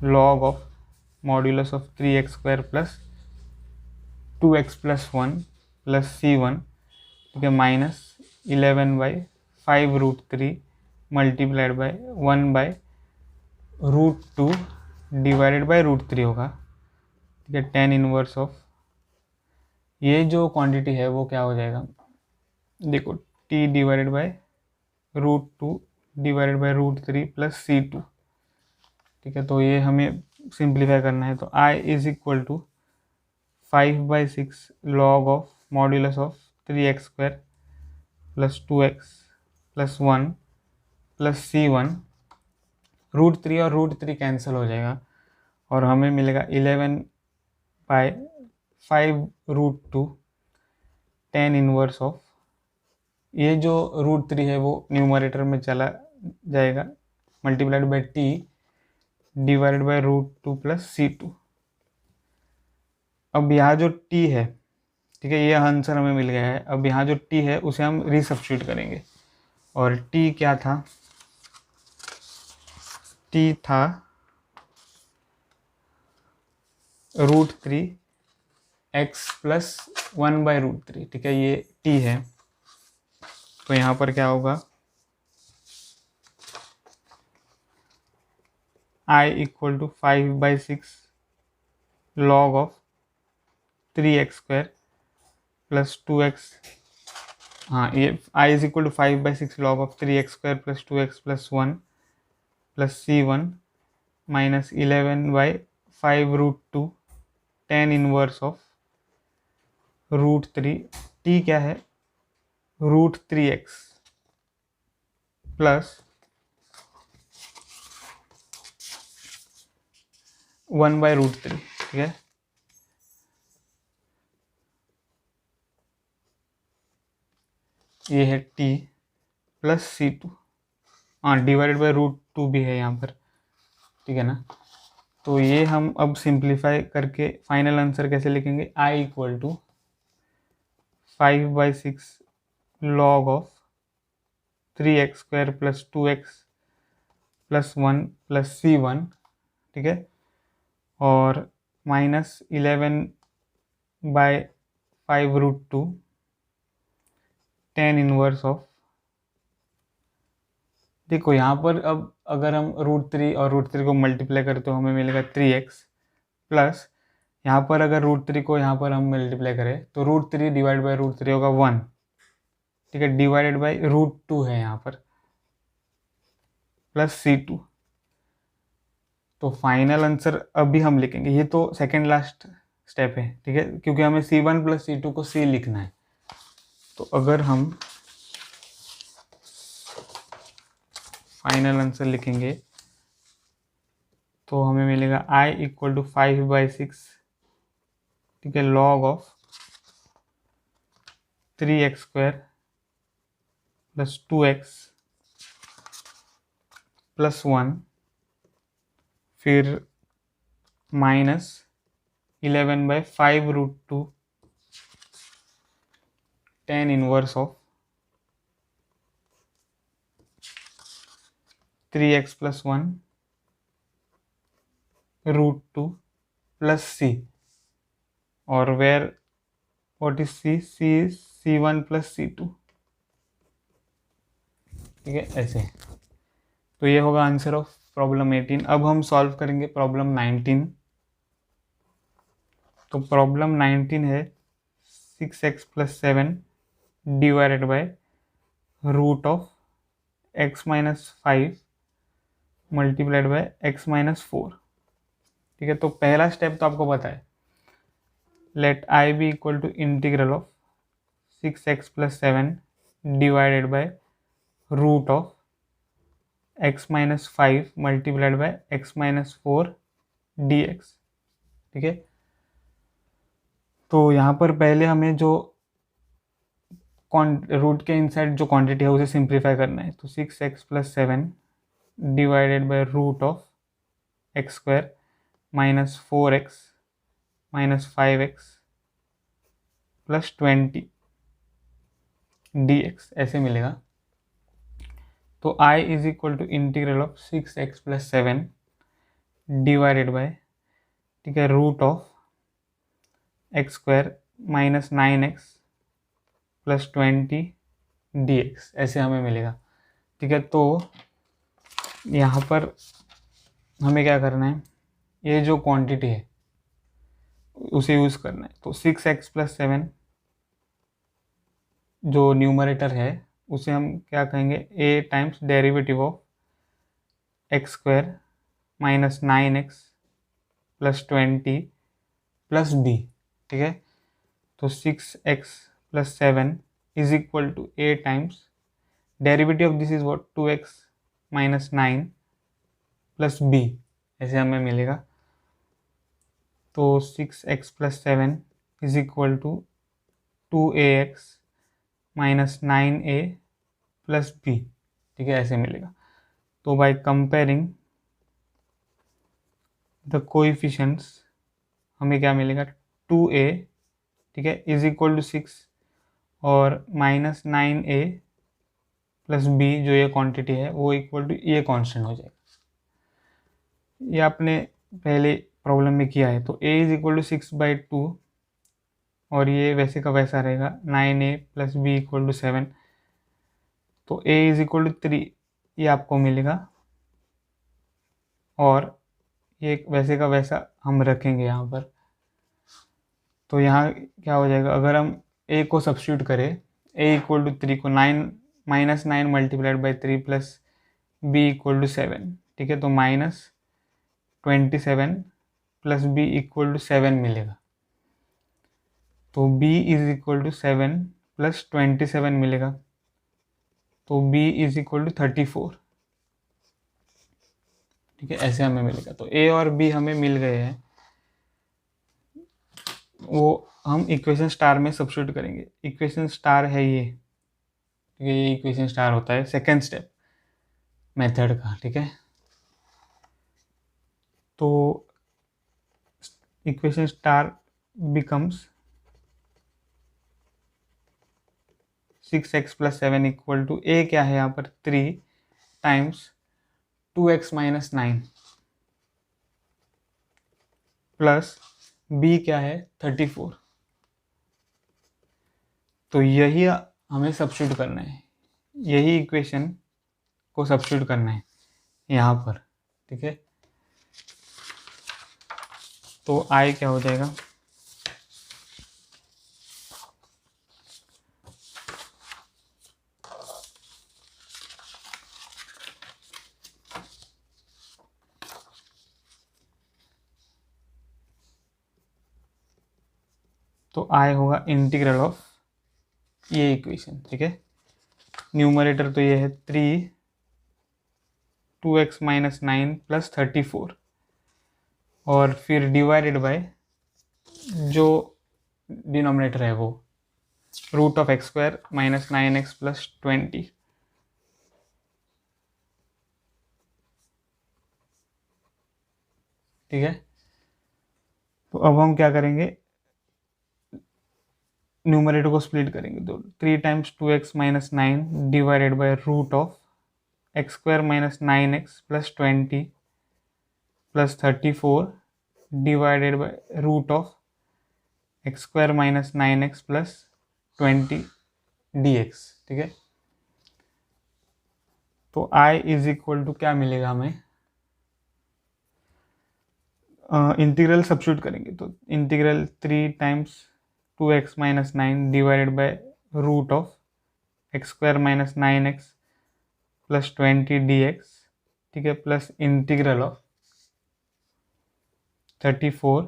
log of modulus of 3x² plus 2x plus 1 plus C1, ठीक है, minus 11/5√3 multiplied by 1/√2 divided by √3 होगा, ठीक है, tan इनवर्स ऑफ ये जो क्वांटिटी है वो क्या हो जाएगा, देखो t divided by √2 divided by √3 plus C2, ठीक है, तो ये हमें सिंप्लीफाई करना है, तो I is equal to 5/6 log of modulus of 3x² plus 2x plus 1 plus C1, √3 और √3 कैंसिल हो जाएगा और हमें मिलेगा 11/5√2 tan इनवर्स ऑफ ये जो √3 है वो न्यूमरेटर में चला जाएगा, multiplied by t divided by √2 plus C2। अब यहाँ जो t है, ठीक है, ये आंसर हमें मिल गया है, अब यहाँ जो t है उसे हम रिसब्स्टिट्यूट करेंगे और t क्या था, t था √3x प्लस 1/√3, ठीक है, ये t है, तो यहाँ पर क्या होगा I equal to 5/6 log of 3x² plus 2x, हाँ ये I is equal to 5/6 log of 3x² plus 2x plus 1 plus C1 minus 11/5√2 tan inverse of √3, t क्या है √3x प्लस 1/√3, ठीक है, ये है t प्लस C2, हाँ डिवाइडेड बाय √2 भी है यहाँ पर, ठीक है ना, तो ये हम अब सिंप्लीफाई करके फाइनल आंसर कैसे लिखेंगे, I equal to 5/6 log of 3x² plus 2x plus 1 plus C1, ठीक है, और माइनस 11/5√2 tan इनवर्स ऑफ, देखो यहाँ पर अब अगर हम √3 और √3 को मल्टीप्लाई करें तो हमें मिलेगा 3x प्लस यहाँ पर अगर √3 को यहाँ पर हम मल्टीप्लाई करें तो √3 डिवाइड बाई √3 होगा 1, ठीक है, डिवाइडेड बाई √2 है यहाँ पर प्लस C2, तो फाइनल आंसर अभी हम लिखेंगे, ये तो सेकेंड लास्ट स्टेप है, ठीक है, क्योंकि हमें C1 प्लस C2 को C लिखना है, तो अगर हम फाइनल आंसर लिखेंगे तो हमें मिलेगा I इक्वल टू 5/6, ठीक है, log of 3x² plus 2x plus 1 फिर minus 11/5√2 tan inverse of 3x plus 1 √2 plus C, और where what is C is C1 plus C2, ठीक है, ऐसे, तो ये होगा आंसर ऑफ प्रॉब्लम 18। अब हम सॉल्व करेंगे प्रॉब्लम 19, तो प्रॉब्लम 19 है 6x plus 7 divided by root of x minus 5 multiplied by x minus 4। ठीक है, तो पहला स्टेप तो आपको पता है, let I B equal to integral of 6x plus 7 divided by root of x minus 5 multiplied by x minus 4 dx। ठीक है, तो यहाँ पर पहले हमें जो रूट के इनसाइड जो क्वांटिटी है उसे सिंप्लीफाई करना है। तो 6x plus 7 divided by root of x square minus 4x minus 5x plus 20 dx ऐसे मिलेगा। तो I is equal to integral of 6x plus 7 divided by, ठीक है, root of x square minus 9x plus 20 dx ऐसे हमें मिलेगा। ठीक है, तो यहाँ पर हमें क्या करना है, ये जो क्वांटिटी है उसे यूज़ करना है। तो 6x प्लस 7 जो न्यूमरेटर है उसे हम क्या कहेंगे, a times derivative of x square minus 9x plus 20 plus b। ठीक है, तो 6x plus 7 is equal to a times derivative of this is what 2x minus 9 plus b ऐसे हमें मिलेगा। तो 6x plus 7 is equal to 2ax minus 9a plus b। ठीक है, ऐसे मिलेगा। तो बाय कंपेयरिंग द कोएफिशिएंट्स हमें क्या मिलेगा, 2a, ठीक है, इज इक्वल टू 6 और माइनस 9a प्लस b जो ये क्वांटिटी है वो इक्वल टू ये कांस्टेंट हो जाएगा। ये आपने पहले प्रॉब्लम में किया है। तो a इज इक्वल टू 6/2 और ये वैसे का वैसा रहेगा 9a plus b equal to 7। तो a इज इक्वल टू 3 ये आपको मिलेगा और ये वैसे का वैसा हम रखेंगे यहाँ पर। तो यहाँ क्या हो जाएगा, अगर हम a को सब्स्टिट्यूट करें, a इक्वल टू 3 को 9 minus 9 multiplied by 3 plus b equal to 7। ठीक है, तो minus 27 plus b equal to 7 मिलेगा। तो b is equal to 7 plus 27 मिलेगा। तो b इज इक्वल टू 34। ठीक है, ऐसे हमें मिलेगा। तो a और b हमें मिल गए हैं, वो हम इक्वेशन स्टार में सब्स्टिट्यूट करेंगे। इक्वेशन स्टार है ये, ठीक है, ये इक्वेशन स्टार होता है सेकेंड स्टेप मेथड का। ठीक है, तो equation star becomes 6x plus 7 equal to a क्या है यहाँ पर 3 times 2x minus 9 plus b क्या है 34। तो यही हमें सब्स्टिट्यूट करना है, यही इक्वेशन को सब्स्टिट्यूट करना है यहाँ पर। ठीक है, तो I क्या हो जाएगा, तो I होगा इंटीग्रल ऑफ ये इक्वेशन। ठीक है, न्यूमरेटर तो ये है 3 2x माइनस 9 प्लस 34 और फिर डिवाइडेड बाय जो डिनोमिनेटर है वो root of x square minus 9x plus 20। ठीक है, तो अब हम क्या करेंगे, न्यूमरेटर को स्प्लिट करेंगे। तो 3 times 2x minus 9 divided by root of x square minus 9x plus 20 plus 34 divided by root of x square minus 9x plus 20 dx। ठीक है, तो I इज इक्वल टू क्या मिलेगा हमें, इंटीग्रल सब्स्टिट्यूट करेंगे। तो integral 3 times 2x minus 9 divided by root of x square minus 9x plus 20 dx, ठीक है, plus integral of 34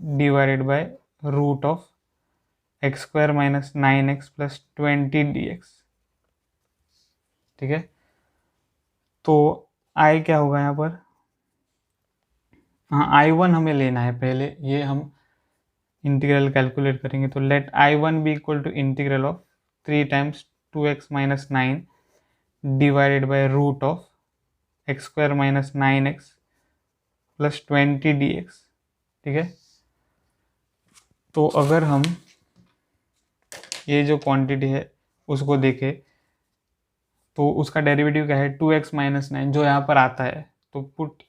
divided by root of x square minus 9x plus 20 dx, ठीक है। तो आई क्या होगा यहाँ पर, हाँ I1 हमें लेना है पहले, ये हम इंटीग्रल कैलकुलेट करेंगे। तो let I1 be equal to integral of 3 times 2x minus 9 divided by root of x square minus 9x plus 20 dx, ठीक है। तो अगर हम ये जो क्वांटिटी है उसको देखें तो उसका डेरिवेटिव क्या है, 2x माइनस 9 जो यहाँ पर आता है, तो put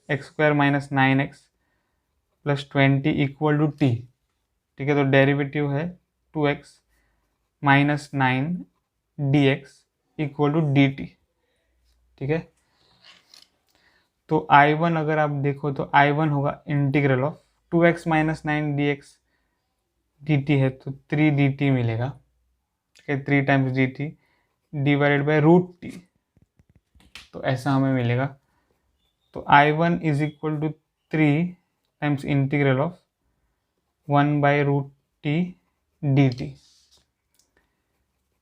x square minus 9x plus 20 equal to t, ठीक है। तो डेरिवेटिव है 2x minus 9 dx equal to dt, ठीक है। तो I1 अगर आप देखो तो I1 होगा integral of 2x minus 9 dx dt है तो 3 dt मिलेगा, ठीक है, 3 times dt divided by root t, तो ऐसा हमें मिलेगा। तो I1 is equal to 3 times integral of 1 by root t dt।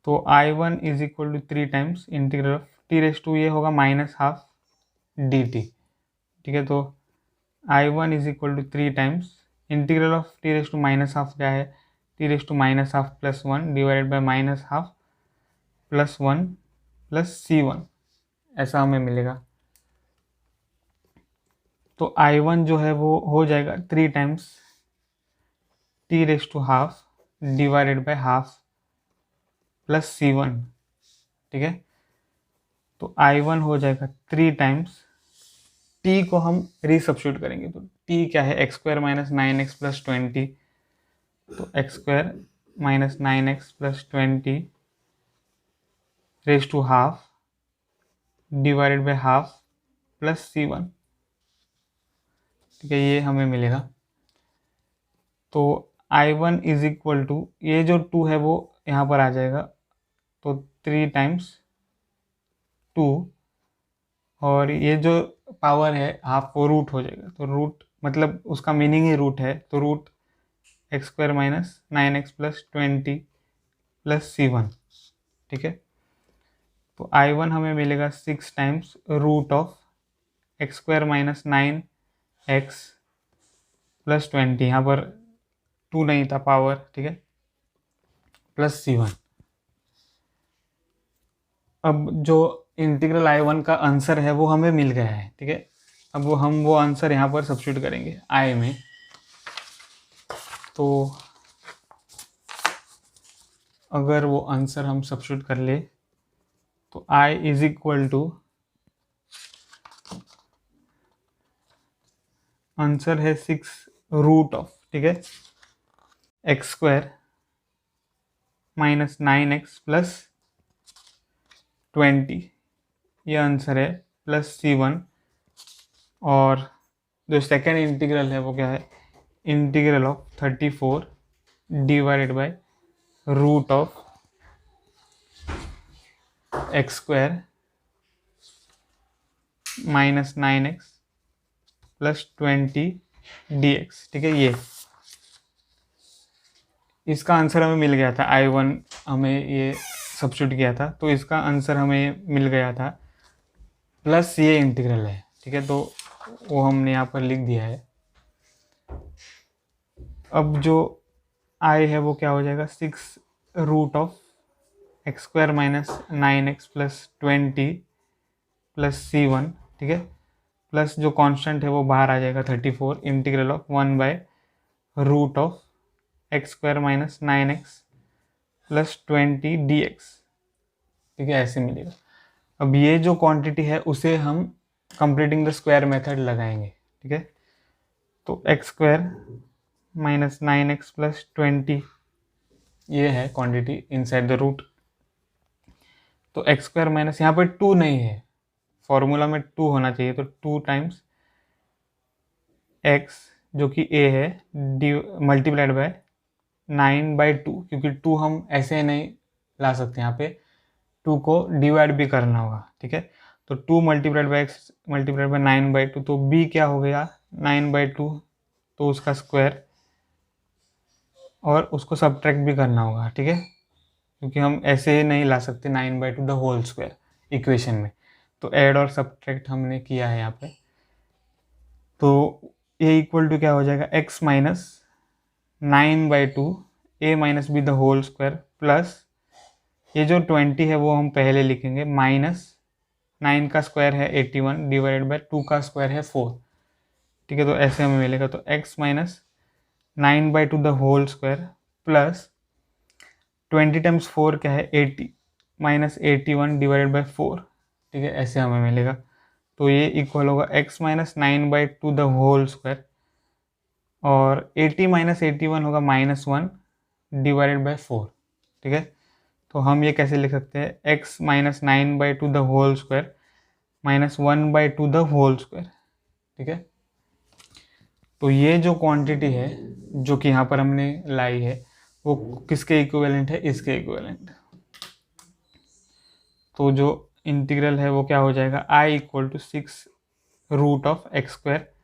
तो I1 is equal to 3 times integral of T raise to ये होगा माइनस हाफ dt, ठीक है। तो I1 is equal to 3 times integral of T raise to minus half क्या है, t raise to minus half plus 1 divided by minus half plus 1 plus C1, ऐसा हमें मिलेगा। तो I1 जो है वो हो जाएगा 3 times t raise to half divided by half plus C1, ठीक है। तो I1 हो जाएगा 3 टाइम्स, t को हम रीसब्स्टिट्यूट करेंगे तो t क्या है, x square minus 9x plus 20, तो x square minus 9x plus 20 raise to half divided by half plus C1, ठीक है, ये हमें मिलेगा। तो I1 इज इक्वल टू ये जो 2 है वो यहाँ पर आ जाएगा, तो 3 टाइम्स 2 और ये जो पावर है हाफ वो रूट हो जाएगा, तो रूट मतलब उसका मीनिंग ही रूट है, तो root x square minus 9x plus 20 plus C1, ठीक है। तो I1 हमें मिलेगा 6 times root of x square minus 9x plus 20, यहाँ पर 2 नहीं था पावर, ठीक है, प्लस C1। अब जो इंटीग्रल I1 का आंसर है वो हमें मिल गया है, ठीक है। अब वो आंसर यहाँ पर सब्स्टिट्यूट करेंगे I में, तो अगर वो आंसर हम सब्स्टिट्यूट कर ले तो I is equal to, answer है 6 रूट ऑफ, ठीक है, x square minus 9x plus 20, ये आंसर है, प्लस C1। और जो सेकेंड इंटीग्रल है वो क्या है, integral of 34 divided by root of x square minus 9x plus 20 dx, ठीक है। ये इसका आंसर हमें मिल गया था, I1 हमें ये सब्स्टिट्यूट किया था तो इसका आंसर हमें मिल गया था, प्लस ये इंटीग्रल है, ठीक है, तो वो हमने यहाँ पर लिख दिया है। अब जो I है वो क्या हो जाएगा, 6 root of x square minus 9x plus 20 plus C1, ठीक है, प्लस जो कांस्टेंट है वो बाहर आ जाएगा 34 integral of 1 by root of x square minus 9x plus 20 dx, ठीक है, ऐसे मिलेगा। अब ये जो क्वांटिटी है उसे हम कंप्लीटिंग द स्क्वायर मेथड लगाएंगे, ठीक है। तो x square minus 9x plus 20 ये है क्वांटिटी इनसाइड द रूट, तो एक्स स्क्वायर माइनस यहाँ पर 2 नहीं है, फॉर्मूला में 2 होना चाहिए, तो 2 टाइम्स x जो कि a है मल्टीप्लाइड बाय 9/2, क्योंकि 2 हम ऐसे नहीं ला सकते यहाँ पे, टू को डिवाइड भी करना होगा, ठीक है। तो 2 multiplied by x multiplied by 9/2, तो b क्या हो गया 9/2, तो उसका स्क्वायर, और उसको सब्ट्रैक्ट भी करना होगा, ठीक है, क्योंकि हम ऐसे ही नहीं ला सकते 9/2 द होल स्क्वायर इक्वेशन में। तो ऐड और सब्ट्रैक्ट हमने किया है यहाँ पे। तो ये इक्वल टू क्या हो जाएगा x minus 9/2 a minus B the whole square plus ये जो 20 है वो हम पहले लिखेंगे, माइनस 9 का स्क्वायर है 81 डिवाइडेड बाय 2 का स्क्वायर है 4, ठीक है। तो ऐसे हमें मिलेगा, तो x minus 9/2 the whole square plus 20 times 4 क्या है 80 माइनस 81 डिवाइडेड बाई 4, ठीक है, ऐसे हमें मिलेगा। तो ये इक्वल होगा x minus 9/2 the whole square, और 80 माइनस 81 होगा -1 डिवाइडेड बाई 4, ठीक है। तो हम ये कैसे लिख सकते हैं, x minus 9/2 the whole square minus 1/2 the whole square, ठीक है। तो ये जो क्वांटिटी है जो कि यहाँ पर हमने लाई है वो किसके इक्विवेलेंट है, इसके इक्विवेलेंट। तो जो इंटीग्रल है वो क्या हो जाएगा, i equal to 6 root of x square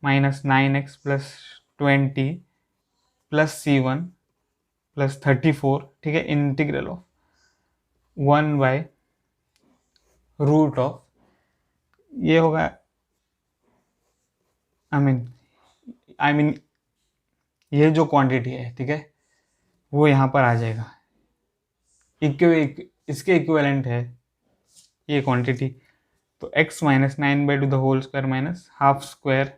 minus 9x plus 20 plus c1 plus 34, ठीक है, इंटीग्रल ऑफ 1/रूट ऑफ, ये होगा आई मीन ये जो क्वांटिटी है, ठीक है, वो यहाँ पर आ जाएगा, इसके इक्विवेलेंट है ये क्वांटिटी। तो x minus 9/2 the whole square minus half square,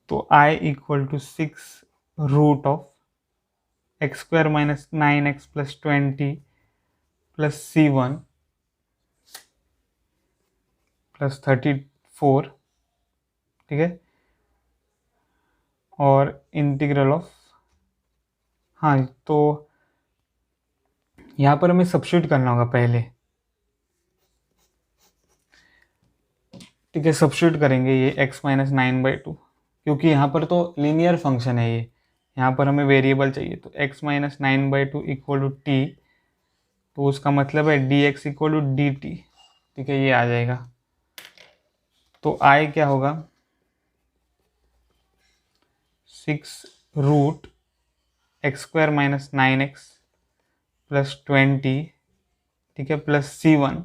तो i equal to 6 root of x square minus 9x plus 20 plus c1 plus 34, ठीक है, और इंटीग्रल ऑफ, हाँ तो यहाँ पर हमें सब्स्टिट्यूट करना होगा पहले, ठीक है। सब्स्टिट्यूट करेंगे ये x माइनस 9/2, क्योंकि यहाँ पर तो लीनियर फंक्शन है ये, यहाँ पर हमें वेरिएबल चाहिए। तो x minus 9/2 equal to t, तो उसका मतलब है dx equal to d t, ठीक है, ये आ जाएगा। तो i क्या होगा 6 root x square minus 9x plus 20, ठीक है, plus c1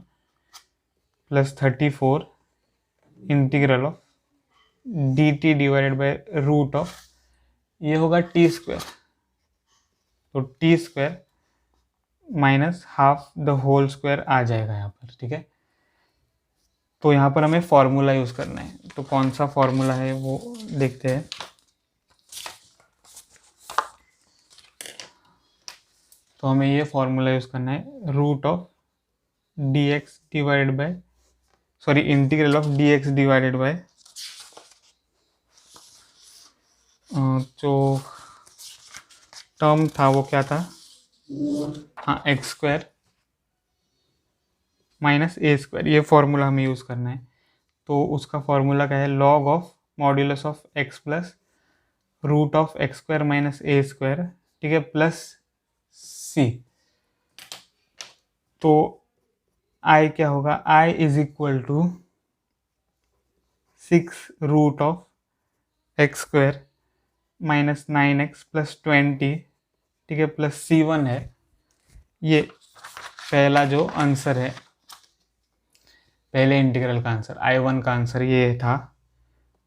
plus 34 integral of d t divided by root of, ये होगा टी स्क्वायर, तो T square minus half the whole square आ जाएगा यहाँ पर, ठीक है। तो यहाँ पर हमें फॉर्मूला यूज़ करना है, तो कौन सा फॉर्मूला है वो देखते हैं। तो हमें ये फॉर्मूला यूज़ करना है, root of D x divided by, sorry integral of D x divided by जो टर्म था वो क्या था, हाँ एक्स स्क्वायर माइनस ए स्क्वायर, ये फॉर्मूला हमें यूज़ करना है। तो उसका फॉर्मूला क्या है, log of modulus of x plus root of x square minus A square, ठीक है, प्लस सी। तो आई क्या होगा, I is equal to 6 root of x square minus 9x plus 20, ठीक है, प्लस c1 है। ये पहला जो आंसर है, पहले इंटीग्रल का आंसर I1 का आंसर ये था,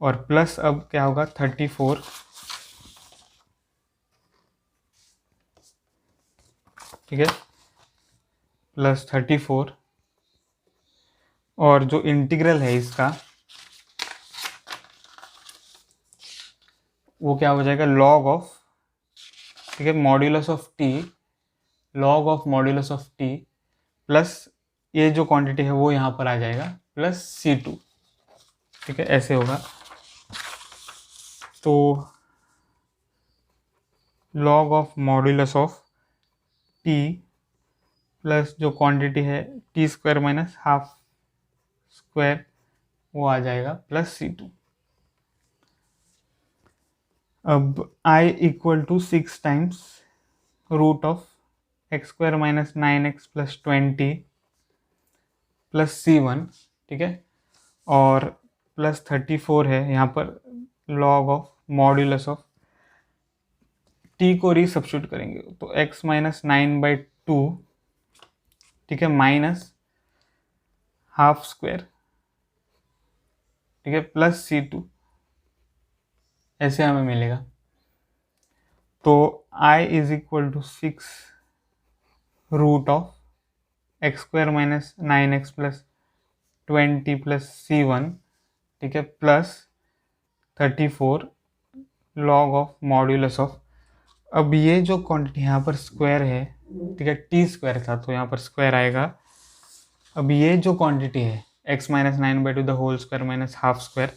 और प्लस अब क्या होगा 34, ठीक है, प्लस 34, और जो इंटीग्रल है इसका वो क्या हो जाएगा, लॉग ऑफ, ठीक है, modulus of T, log of modulus of t plus ये जो क्वांटिटी है वो यहाँ पर आ जाएगा प्लस c2, ठीक है, ऐसे होगा। तो log of modulus of t plus जो क्वांटिटी है t square minus half square, वो आ जाएगा प्लस c2। अब i equal to 6 times root of x square minus 9x plus 20 plus C1, ठीक है, और प्लस 34 है यहाँ पर log of modulus of t को रीसब्स्टिट्यूट करेंगे तो x माइनस 9/2, ठीक है, माइनस हाफ स्क्वायर, ठीक है, प्लस C2, ऐसे हमें मिलेगा। तो I is equal to 6 root of x square minus 9x plus 20 plus C1, ठीक है, plus 34 log of modulus of, अब ये जो क्वांटिटी यहाँ पर स्क्वायर है, ठीक है, टी स्क्वायर था तो यहाँ पर स्क्वायर आएगा। अब ये जो क्वांटिटी है x minus 9/2 the whole square minus half square,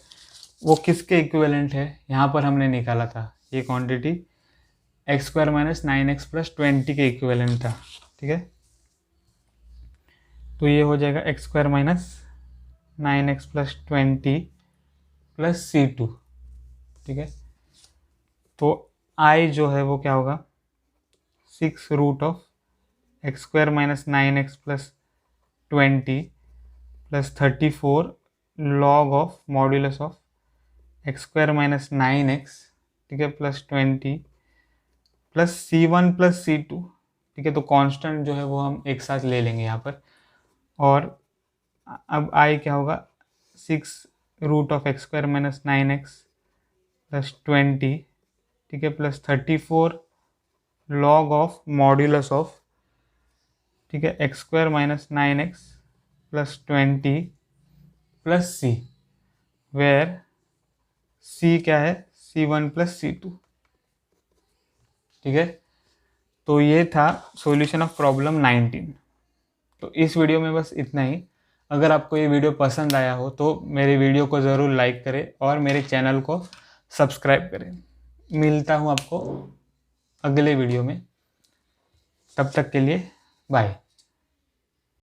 वो किसके इक्विवेलेंट है, यहाँ पर हमने निकाला था ये quantity x square minus 9x plus 20 के इक्विवेलेंट था, ठीक है। तो ये हो जाएगा X square minus 9x plus 20 plus C2, ठीक है। तो I जो है वो क्या होगा 6 root of x square minus 9x plus 20 plus 34 log of modulus of x square minus 9x, ठीक है, plus 20 plus C1 plus C2, ठीक है। तो कांस्टेंट जो है वो हम एक साथ ले लेंगे यहाँ पर, और अब I क्या होगा 6 root of x square minus 9x plus 20, ठीक है, plus 34 log of modulus of, ठीक है, x square minus 9x plus 20 plus C, where C क्या है C1 प्लस C2, ठीक है। तो ये था सॉल्यूशन ऑफ प्रॉब्लम 19। तो इस वीडियो में बस इतना ही। अगर आपको ये वीडियो पसंद आया हो तो मेरे वीडियो को ज़रूर लाइक करें और मेरे चैनल को सब्सक्राइब करें। मिलता हूँ आपको अगले वीडियो में, तब तक के लिए बाय।